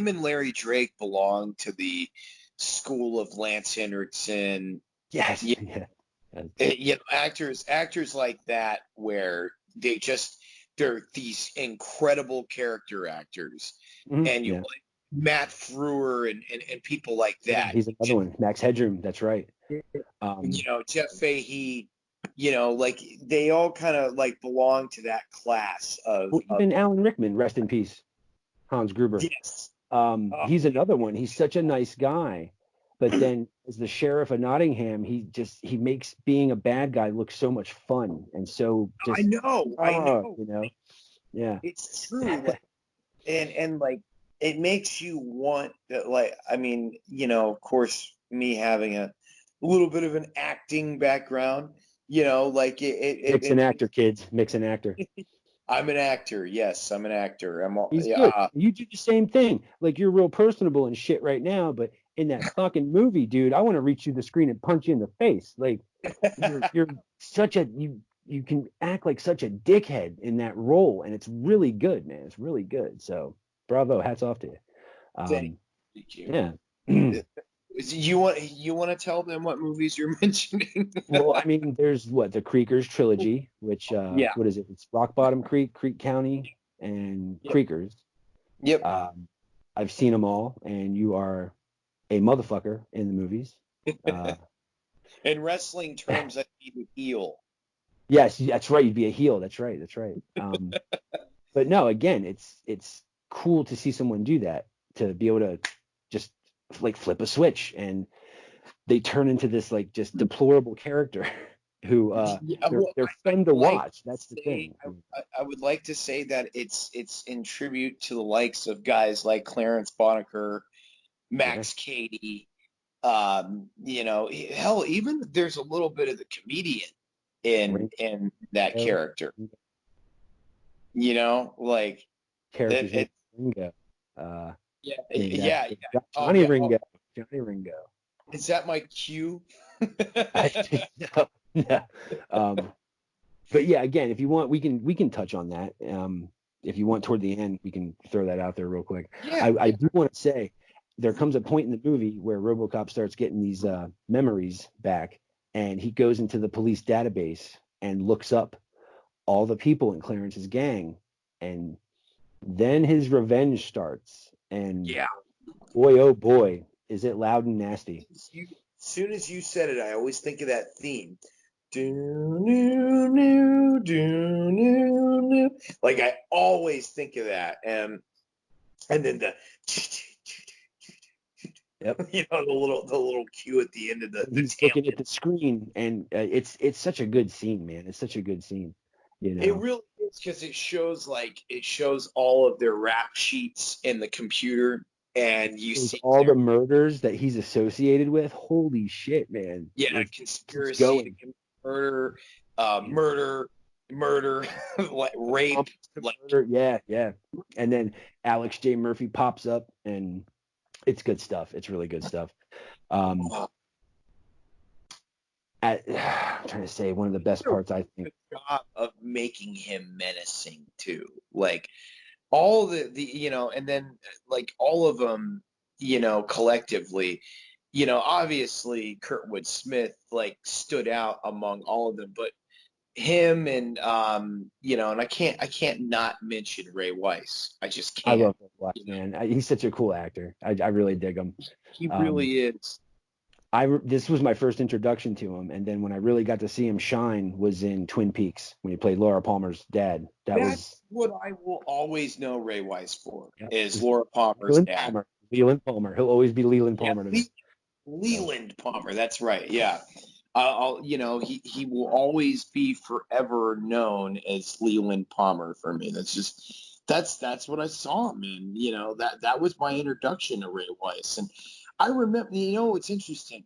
and Larry Drake belong to the school of Lance Henriksen. Yes. Actors like that where they're these incredible character actors, and like Matt Frewer and people like that. Yeah, he's another one. Max Headroom, that's right. Jeff Fahey, like they all kind of like belong to that class of. Well, even Alan Rickman, rest in peace, Hans Gruber. Yes. He's another one. He's such a nice guy, but then as the sheriff of Nottingham, he makes being a bad guy look so much fun and so just. I know. Yeah. It's true, and like it makes you want that. Like, I mean, of course, me having a little bit of an acting background, like Mick's an actor, kids. Mick's an actor. I'm an actor. Yes, I'm an actor. He's good. You do the same thing. Like you're real personable and shit right now, but in that fucking movie, dude, I want to reach through the screen and punch you in the face. Like you're such a you can act like such a dickhead in that role, and it's really good, man. It's really good. So bravo, hats off to you. Thank you. Yeah. You want to tell them what movies you're mentioning? Well, I mean, there's the Creekers trilogy, which Yeah. what is it? It's Rock Bottom Creek, Creek County, and Yep. Creekers. Yep. I've seen them all, and you are a motherfucker in the movies. In wrestling terms, I'd be the heel. Yes, that's right. You'd be a heel. That's right. That's right. But no, again, it's cool to see someone do that, to be able to just like flip a switch and they turn into this like just deplorable character who they're fun to watch. That's the thing. I would like to say that it's in tribute to the likes of guys like Clarence Boddicker, Max Cady. Hell, even there's a little bit of the comedian in that character. Like characters it. Ringo. Yeah. Johnny Ringo. Johnny Ringo. Is that my cue? No. But yeah, again, if you want, we can touch on that. If you want, toward the end, we can throw that out there real quick. Yeah, I do want to say there comes a point in the movie where Robocop starts getting these memories back, and he goes into the police database and looks up all the people in Clarence's gang, and then his revenge starts. And boy, oh boy, is it loud and nasty. As soon as you said it, I always think of that theme. Like I always think of that, and then the the little cue at the end of the he's looking at the screen, and it's such a good scene, man. It's such a good scene. It really is, because it shows all of their rap sheets in the computer, and you see all the murders that he's associated with. Holy shit, man! Yeah, conspiracy to murder, like rape, murder. Yeah. And then Alex J. Murphy pops up, and it's good stuff. It's really good stuff. I'm trying to say one of the best parts, I think. The job of making him menacing too, like all the and then like all of them, collectively. Obviously Kurtwood Smith like stood out among all of them, but him and and I can't not mention Ray Wise. I just can't. I love Ray Wise, man. He's such a cool actor. I really dig him. He really is. This was my first introduction to him, and then when I really got to see him shine was in Twin Peaks when he played Laura Palmer's dad. That's what I will always know Ray Wise for, is Laura Palmer's dad. Leland Palmer. He'll always be Leland Palmer to me. Leland Palmer. That's right. Yeah. He will always be forever known as Leland Palmer for me. That's what I saw him in. That was my introduction to Ray Wise. And I remember, it's interesting.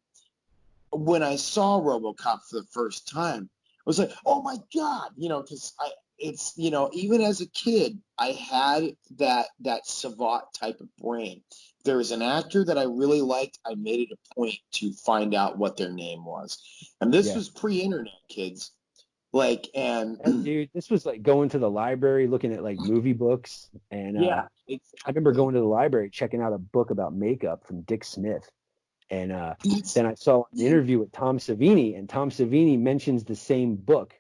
When I saw Robocop for the first time, I was like, oh my God, because even as a kid, I had that savant type of brain. There was an actor that I really liked. I made it a point to find out what their name was. And this was pre-internet, kids. Dude, this was like going to the library, looking at like movie books. And I remember going to the library, checking out a book about makeup from Dick Smith. And then I saw an interview with Tom Savini, and Tom Savini mentions the same book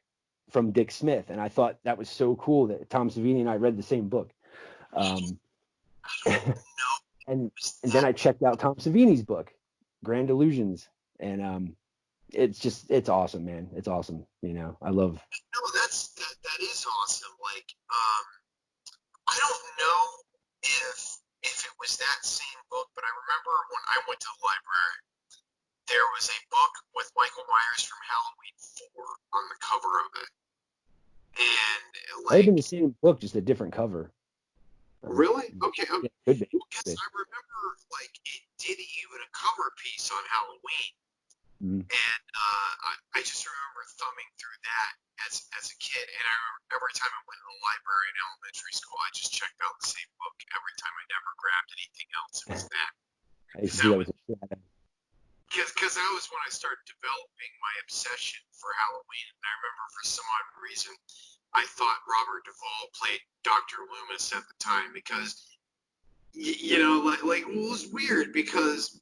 from Dick Smith. And I thought that was so cool that Tom Savini and I read the same book. And then I checked out Tom Savini's book, Grand Illusions. And it's awesome, man. It's awesome. I love. No, that is awesome. Like, I don't know if it was that same book, but I remember when I went to the library, there was a book with Michael Myers from Halloween 4 on the cover of it. And might have been the same book, just a different cover. Really? Okay. Yeah, could be. Because I remember like it did even a cover piece on Halloween. And I just remember thumbing through that as a kid, and I remember every time I went to the library in elementary school, I just checked out the same book every time. I never grabbed anything else. It was that. Because that was when I started developing my obsession for Halloween, and I remember for some odd reason I thought Robert Duvall played Dr. Loomis at the time, because like it was weird because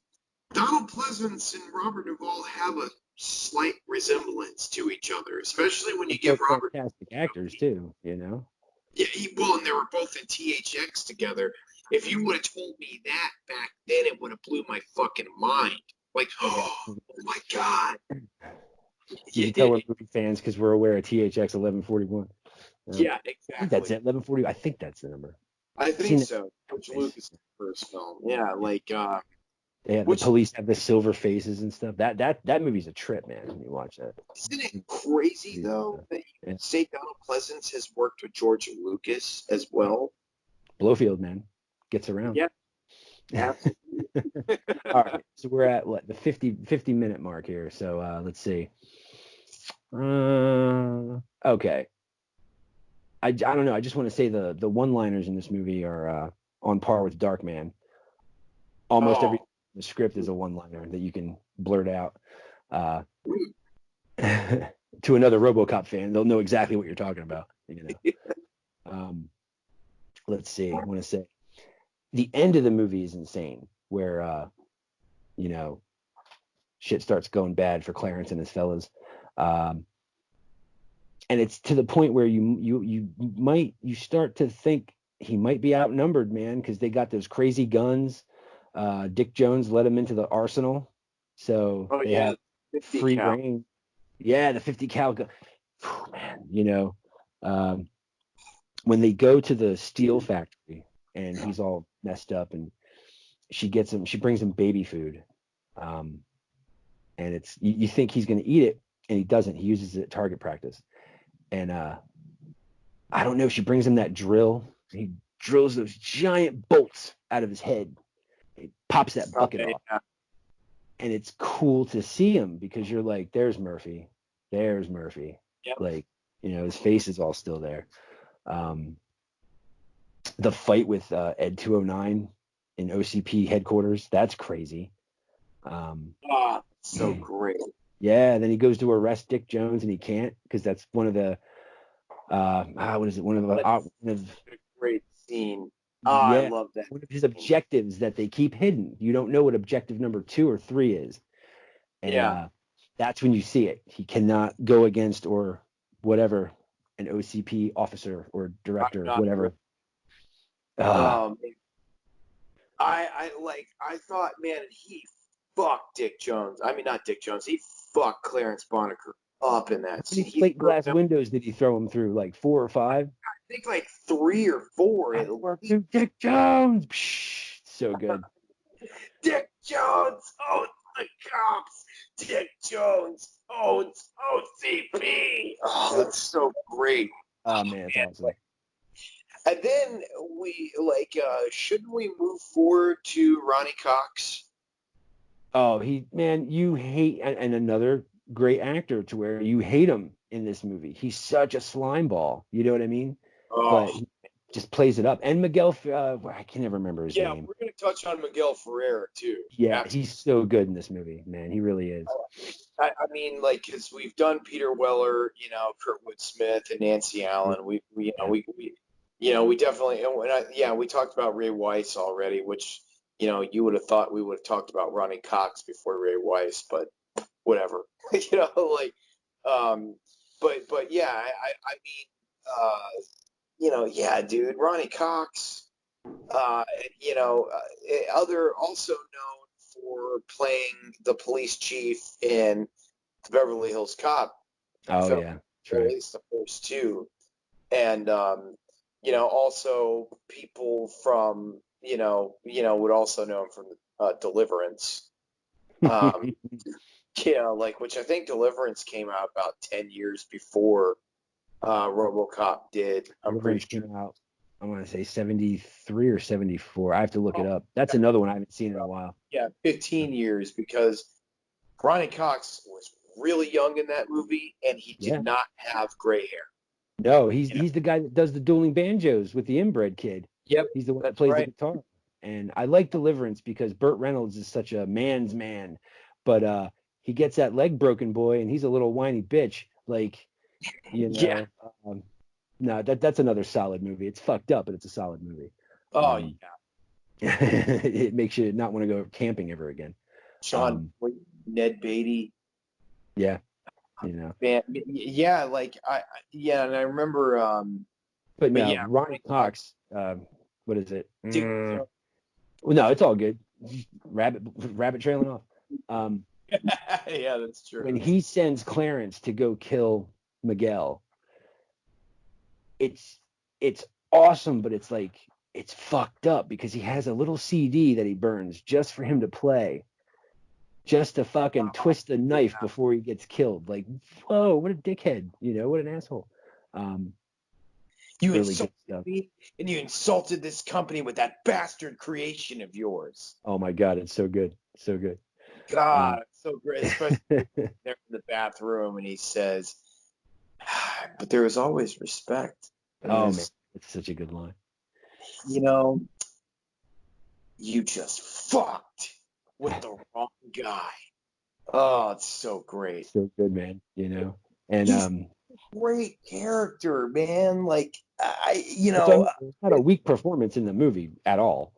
Donald Pleasance and Robert Duvall have a slight resemblance to each other, especially when you They're give both Robert. fantastic actors too, you know. Yeah, well, and they were both in THX together. If you would have told me that back then, it would have blew my fucking mind. Like, Yeah. oh my god. You can tell we're movie fans because we're aware of THX 1141. Yeah, I think that's exactly. it. 1140. I think that's the number. I I've think seen it so. George twice. Lucas' first film. Yeah, like They have the which police have the silver faces and stuff. That movie's a trip, man. When you watch that. isn't it crazy though that you Yeah. say Donald Pleasance has worked with George Lucas as well? Blowfield, man, gets around. Yeah, absolutely. All right, so we're at what the 50 minute mark here. So let's see. Okay. I don't know. I just want to say the one liners in this movie are on par with Darkman. Almost every Oh, the script is a one liner that you can blurt out. Uh, to another RoboCop fan, they'll know exactly what you're talking about. You know. Let's see. I want to say the end of the movie is insane, where you know shit starts going bad for Clarence and his fellas. Um, and it's to the point where you start to think he might be outnumbered, man, because they got those crazy guns. Dick Jones let him into the arsenal, so oh they yeah, have 50 free cal. reign. Yeah, the 50 cal gun. Whew, man, um, when they go to the steel factory and he's all messed up, and she brings him baby food, um, and you think he's going to eat it, and he doesn't. He uses it at target practice, and I don't know. She brings him that drill. He drills those giant bolts out of his head. He pops that bucket Okay, off. yeah. And it's cool to see him because you're like, there's Murphy. There's Murphy. Yep. Like, his face is all still there. Um, the fight with Ed 209 in OCP headquarters, that's crazy. So great. Yeah, then he goes to arrest Dick Jones and he can't because that's one of the what is it? One of A great scene. I yeah, love that one of his scene. objectives that they keep hidden. You don't know what objective number 2 or 3 is, and Yeah. that's when you see it. He cannot go against or whatever an OCP officer or I'm director, not whatever. Uh, um I thought, man, he fucked Dick Jones. I mean, not Dick Jones. He fucked Clarence Boddicker up in how that many scene. He plate threw glass him, windows did he throw him through? Like 4 or 5? I think, like 3 or 4 I at worked least. through Dick Jones. Psh, so good. Dick Jones owns the cops. Dick Jones owns OCP. Oh, that's so great. Oh man, it's awesome. And then shouldn't we move forward to Ronnie Cox? Oh, you hate, and another great actor to where you hate him in this movie. He's such a slime ball. You know what I mean? Oh, But he just plays it up. And Miguel, I can never remember his yeah, name. we're going to touch on Miguel Ferrer too. Yeah, Absolutely. he's so good in this movie, man. He really is. I mean, like, because we've done Peter Weller, Kurtwood Smith, and Nancy Allen. Yeah. We definitely, we talked about Ray Weiss already, which, you would have thought we would have talked about Ronnie Cox before Ray Weiss, but whatever, like, um, but yeah, I mean, yeah, dude, Ronnie Cox, uh, other also known for playing the police chief in the Beverly Hills Cop Oh film, yeah, that's or at right. least the first two, and also people from would also know him from Deliverance. Um, like, which I think Deliverance came out about 10 years before RoboCop did. I'm pretty Deliverance sure. came out, I want to say 73 or 74. I have to look it up. That's another one I haven't seen in a while. Yeah, 15 years, because Ronnie Cox was really young in that movie and he did Yeah. not have gray hair. No, he's the guy that does the dueling banjos with the inbred kid. Yep, He's the one that that's plays the right. guitar. And I like Deliverance because Burt Reynolds is such a man's man, but he gets that leg broken boy and he's a little whiny bitch. Like, you Yeah. know, no, that's another solid movie. It's fucked up, but it's a solid movie. Oh, Um, yeah. It makes you not want to go camping ever again. Sean, Ned Beatty. Yeah, you know. Man, yeah, like yeah, and I remember, But but no, yeah, Ronnie Cox. What is it? dude, Well, no, it's all good. Rabbit trailing off. yeah, that's true. When he sends Clarence to go kill Miguel, it's awesome, but it's like it's fucked up because he has a little CD that he burns just for him to play, just to fucking twist the knife before he gets killed. Like, whoa, what a dickhead, what an asshole. You Really good insulted stuff. me, and you insulted this company with that bastard creation of yours. Oh my god, it's so good, so good. God, it's so great, especially there in the bathroom, and he says, "But there is always respect." And Oh man, it's such a good line. You just fucked with the wrong guy. Oh, it's so great. So good, man. And He's a great character, man. Like it's not a weak performance in the movie at all.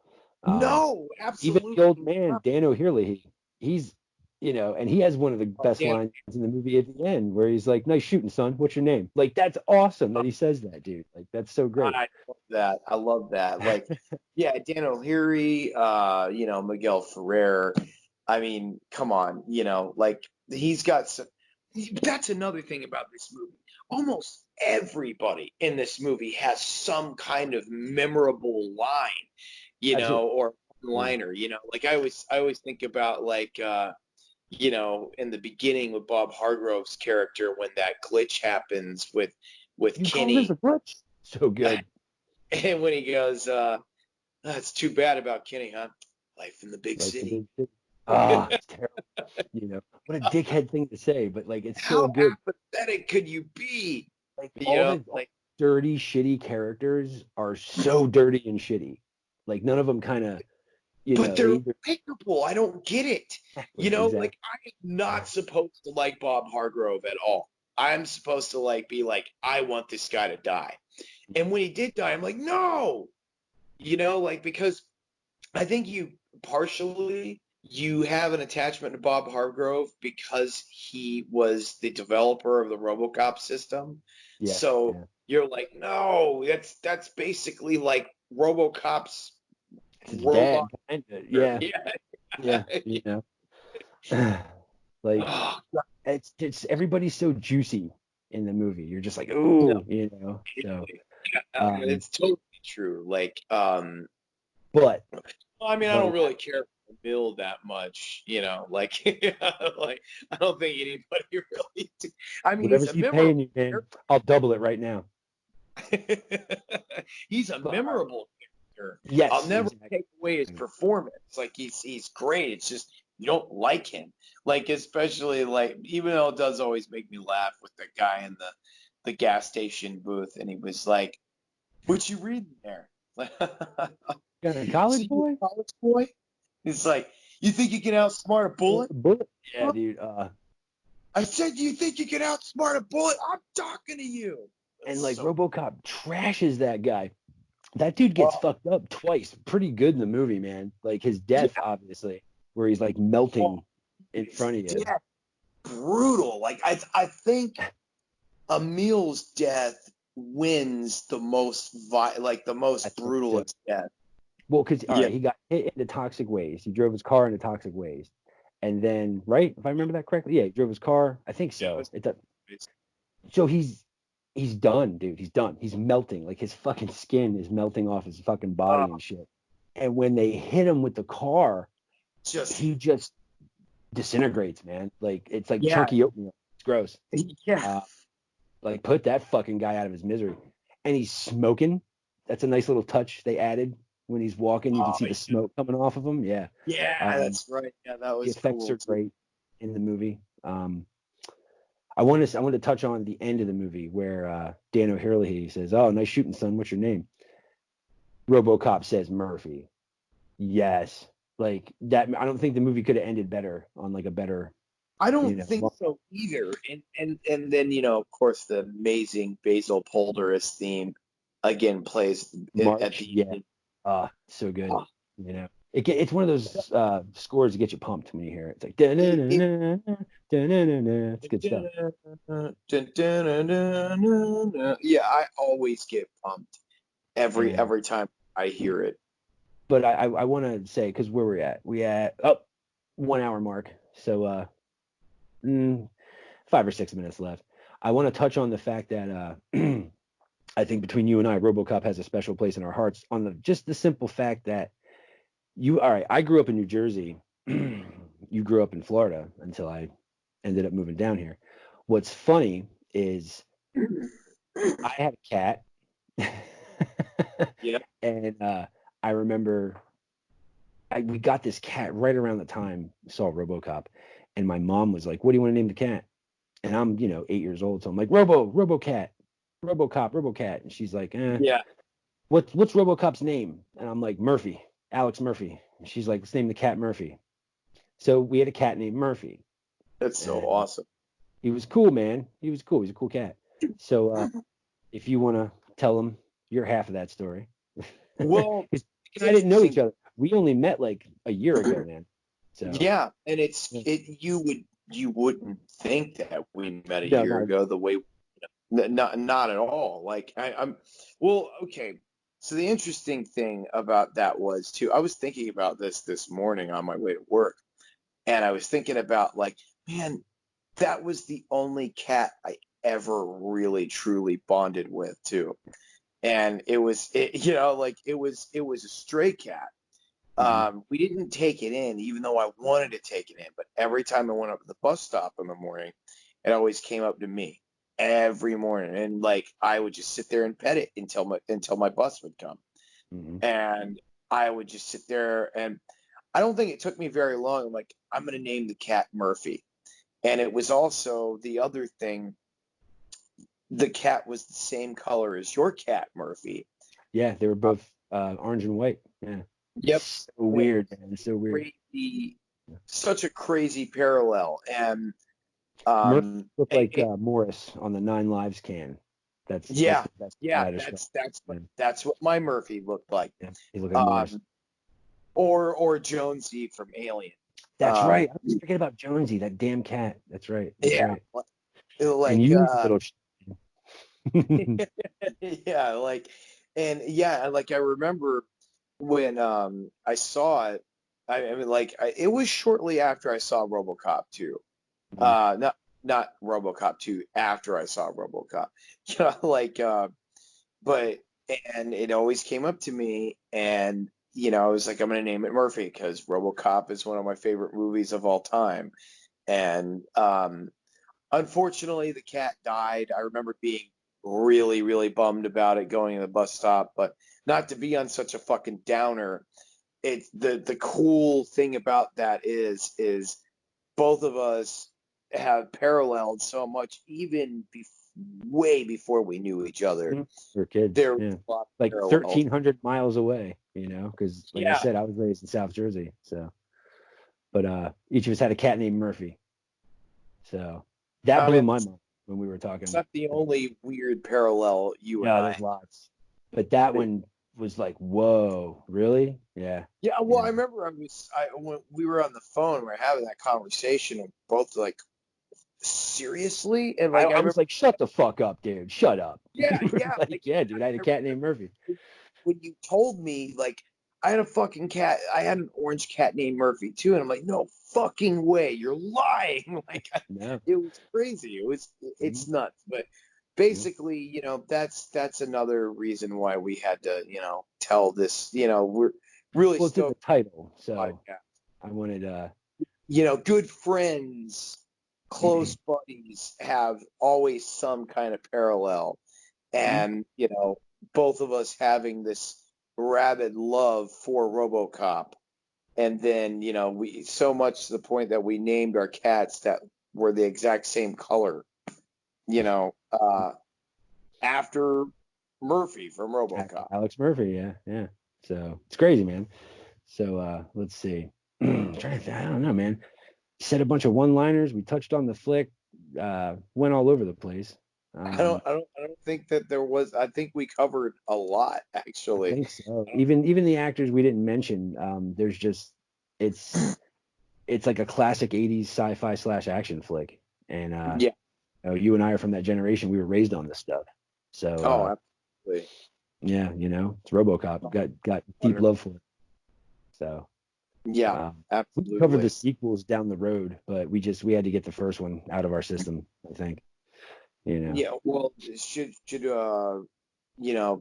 No, Even absolutely. the old man, Dan O'Hurley, he's, and he has one of the best lines in the movie at the end where he's like, "Nice shooting, son. What's your name?" Like, that's awesome that he says that, dude. Like, that's so great. I love that. I love that. Like, yeah, Dan O'Leary, Miguel Ferrer. I mean, come on, like he's got some. That's another thing about this movie. Almost everybody in this movie has some kind of memorable line, Absolutely. or liner. Like I always think about like in the beginning with Bob Hargrove's character when that glitch happens with You call Kenny. this a glitch? So good. And when he goes, that's too bad about Kenny, huh? Life in the big city. It's terrible. What a dickhead thing to say, but like it's so How good. apathetic could you be? Like all the dirty, shitty characters are so dirty and shitty. Like none of them kind of, but they're likable. I don't get it. Exactly. Like I am not supposed to like Bob Hargrove at all. I'm supposed to be like, I want this guy to die. And when he did die, I'm like, no, because I think you have an attachment to Bob Hargrove because he was the developer of the Robocop system. Yeah, so you're like, no, that's basically like Robocop's robot. Dad, kinda. Yeah. Like it's everybody's so juicy in the movie. You're just like, ooh, So it's totally true. Like, but I mean, I don't really care for Bill that much, like, like I don't think anybody really. I mean, whatever he's paying you, man, I'll double it right now. He's a memorable character. Yes, I'll never take away his performance. Like he's great. It's just you don't like him. Like especially like even though it does always make me laugh with the guy in the gas station booth, and he was like, "What you reading there?" Got a college boy? College boy? It's like, you think you can outsmart a bullet? Yeah, dude. I said, you think you can outsmart a bullet? I'm talking to you. And like Robocop trashes that guy. That dude gets fucked up twice. Pretty good in the movie, man. Like his death, obviously, where he's like melting in front of you. Yeah, brutal. Like I think Emil's death wins the most the most brutal death. Well, because he got hit into toxic waste. He drove his car into toxic waste, and then if I remember that correctly, he drove his car. I think so. So he's done, dude. He's done. He's melting. Like his fucking skin is melting off his fucking body and shit. And when they hit him with the car, he just disintegrates, man. Like it's like chunky oatmeal. It's gross. Yeah. Like put that fucking guy out of his misery. And he's smoking. That's a nice little touch they added. When he's walking, you can see the smoke coming off of him. Yeah. Yeah, that's right. Yeah, that was the effects are great in the movie. I want to touch on the end of the movie where Dan O'Hurley says, "Oh, nice shooting, son. What's your name?" Robocop says Murphy. Yes. Like that. I don't think the movie could have ended better on like a better. I don't think so either. And then of course the amazing Basil Polderus theme again plays at the end. So good. You know, it's one of those scores that get you pumped when you hear it. It's like it's good stuff. Yeah, I always get pumped every time I hear it. But I want to say, because where we at 1 hour mark, so 5 or 6 minutes left. I want to touch on the fact that I think between you and I, RoboCop has a special place in our hearts on just the simple fact that all right, I grew up in New Jersey. You grew up in Florida until I ended up moving down here. What's funny is I had a cat. Yeah. And I remember we got this cat right around the time we saw RoboCop, and my mom was like, "What do you want to name the cat?" And I'm 8 years old, so I'm like, RoboCat, RoboCop, RoboCat," and she's like, Yeah. What's RoboCop's name?" And I'm like, "Murphy, Alex Murphy." And she's like, "Let's name the cat Murphy." So we had a cat named Murphy. That's so And awesome. he was cool, man. He was cool. He's a cool cat. So if you want to tell him your half of that story. Well, I didn't know each other. We only met like a year ago, man. So yeah, and you wouldn't think that we met a year ago the way not at all. Like I'm well, okay. So the interesting thing about that was too, I was thinking about this morning on my way to work, and I was thinking about like, man, that was the only cat I ever really truly bonded with too. And it was a stray cat. We didn't take it in, even though I wanted to take it in. But every time I went up to the bus stop in the morning, it always came up to me every morning, and like I would just sit there and pet it until my bus would come, and I would just sit there, and I don't think it took me very long. I'm like, I'm gonna name the cat Murphy, and it was also the other thing. The cat was the same color as your cat, Murphy. Yeah, they were both orange and white. Yeah. Yep. So weird, man. It's so weird. Such a crazy parallel. And Murphy looked like Morris on the 9 Lives can. That's the best that's what my Murphy looked like. Yeah, he looked like Morris. Or Jonesy from Alien. That's right. I was forgetting about Jonesy, that damn cat. That's right. That's right. Like, and you little yeah, like I remember when I saw it. I mean, like it was shortly after I saw RoboCop 2. Not RoboCop 2, after I saw RoboCop. But and it always came up to me, and I was like, I'm gonna name it Murphy because RoboCop is one of my favorite movies of all time. And unfortunately, the cat died. I remember being really, really bummed about it going to the bus stop, but not to be on such a fucking downer. It's the cool thing about that is both of us have paralleled so much, even way before we knew each other. We're kids. There like 1,300 miles away, because like I said, I was raised in South Jersey. So, but each of us had a cat named Murphy. So that blew my mind when we were talking. It's not the only weird parallel you and I. There's lots, but that one was like, whoa, really? Yeah. Yeah. Well, I remember when we were on the phone, we were having that conversation, and both like, seriously? And like I was like, shut the fuck up, dude. Shut up. Yeah, yeah, dude. I had a cat named Murphy. When you told me, like, I had a fucking cat, I had an orange cat named Murphy too, and I'm like, no fucking way, you're lying. Like, it was crazy. It's nuts. But basically, that's another reason why we had to, tell this. We're really stoked. The title, so I wanted good friends, close buddies have always some kind of parallel, and both of us having this rabid love for RoboCop, and then we so much to the point that we named our cats that were the exact same color, after Murphy from RoboCop. Alex Murphy, yeah. So it's crazy, man. So let's see. I'm trying to think, I don't know, man. Said a bunch of one-liners. We touched on the flick. Went all over the place. I don't think that there was. I think we covered a lot I actually. think so. Even the actors we didn't mention, there's just it's it's like a classic 80s sci-fi slash action flick. And Yeah. you and I are from that generation. We were raised on this stuff. So Oh, absolutely. yeah, it's RoboCop. Got deep love for it. So Yeah, we can cover absolutely. the sequels down the road, but we had to get the first one out of our system, I think. Yeah. Well, should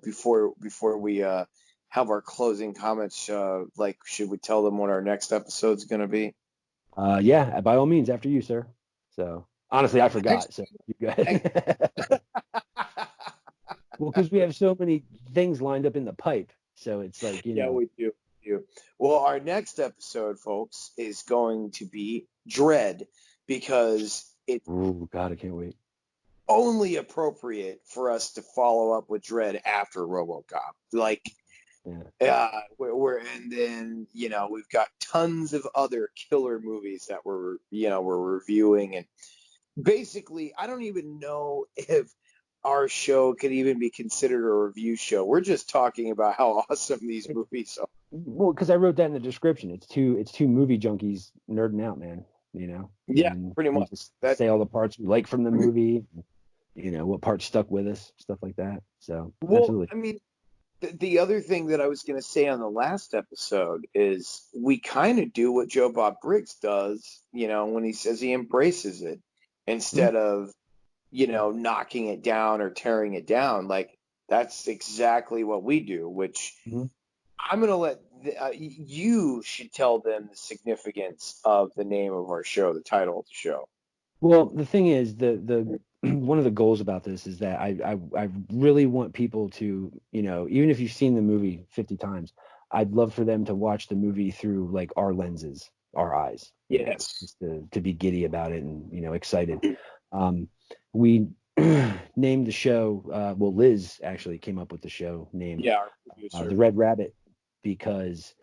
before we have our closing comments, like should we tell them what our next episode's gonna be? Yeah, by all means, after you, sir. So honestly, I forgot. So you go ahead. Well, because we have so many things lined up in the pipe. So it's like, Yeah, we do. Well, our next episode, folks, is going to be Dread because it's oh God, I can't wait. only appropriate for us to follow up with Dread after RoboCop. Like, and then we've got tons of other killer movies that we're reviewing, and basically, I don't even know if our show could even be considered a review show. We're just talking about how awesome these movies are. Well, because I wrote that in the description. It's two movie junkies nerding out, man. Yeah, And pretty we much. just That say all the parts we like from the movie, what parts stuck with us, stuff like that. So well, absolutely. I mean, the other thing that I was going to say on the last episode is we kind of do what Joe Bob Briggs does, when he says he embraces it instead of, knocking it down or tearing it down. Like that's exactly what we do, which Mhm. I'm going to let you should tell them the significance of the name of our show, the title of the show. Well, the thing is, the one of the goals about this is that I really want people to, even if you've seen the movie 50 times, I'd love for them to watch the movie through like our lenses, our eyes, Yes. just to be giddy about it and, excited. Um, we named the show, well, Liz actually came up with the show name, Yeah, our producer. The Red Rabbit, because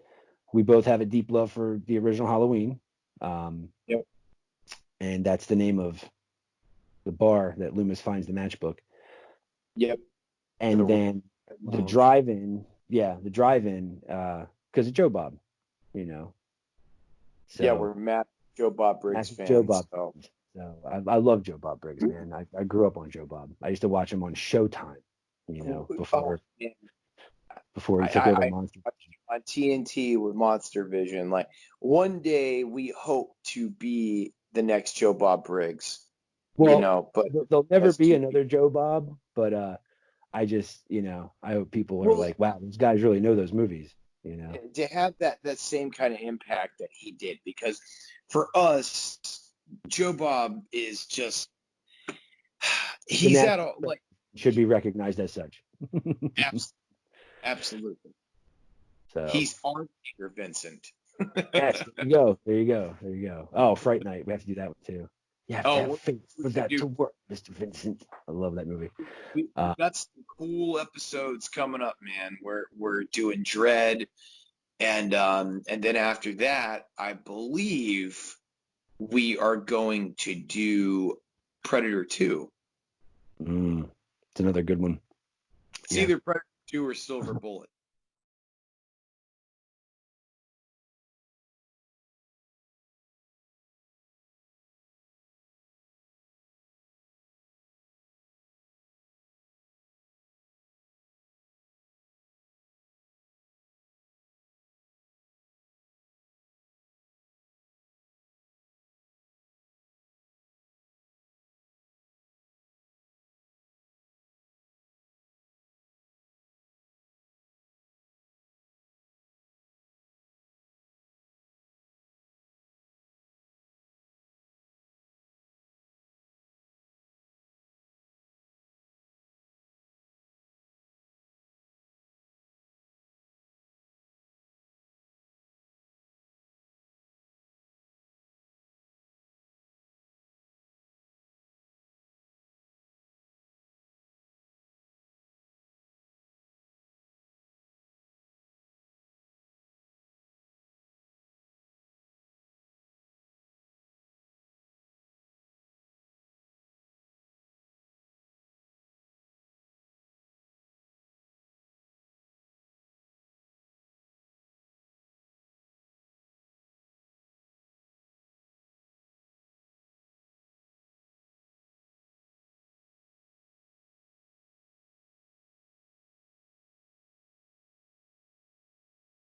we both have a deep love for the original Halloween. Yep. And that's the name of the bar that Loomis finds the matchbook. Yep. And then the drive-in, because of Joe Bob, Yeah, So we're Matt Joe Bob Briggs that's Joe fans. Bob. So I love Joe Bob Briggs, man. I grew up on Joe Bob. I used to watch him on Showtime, before Man. before he took over I Monster. on TNT with Monster Vision. Like one day we hope to be the next Joe Bob Briggs. Well, But there'll never that's be too another Joe Bob, but I just, I hope people are well like, wow, these guys really know those movies, to have that same kind of impact that he did, because for us, Joe Bob is just The he's at national all like should be recognized as such. absolutely. So He's our Peter Vincent. yes, there you go. There you go. There you go. Oh, Fright Night. We have to do that one too. You have to Oh, have faith we for should that do. to work, Mr. Vincent. I love that movie. We've got some cool episodes coming up, man. We're doing Dread, and then after that, I believe we are going to do Predator 2. It's another good one. It's Yeah. either Predator 2 or Silver Bullet.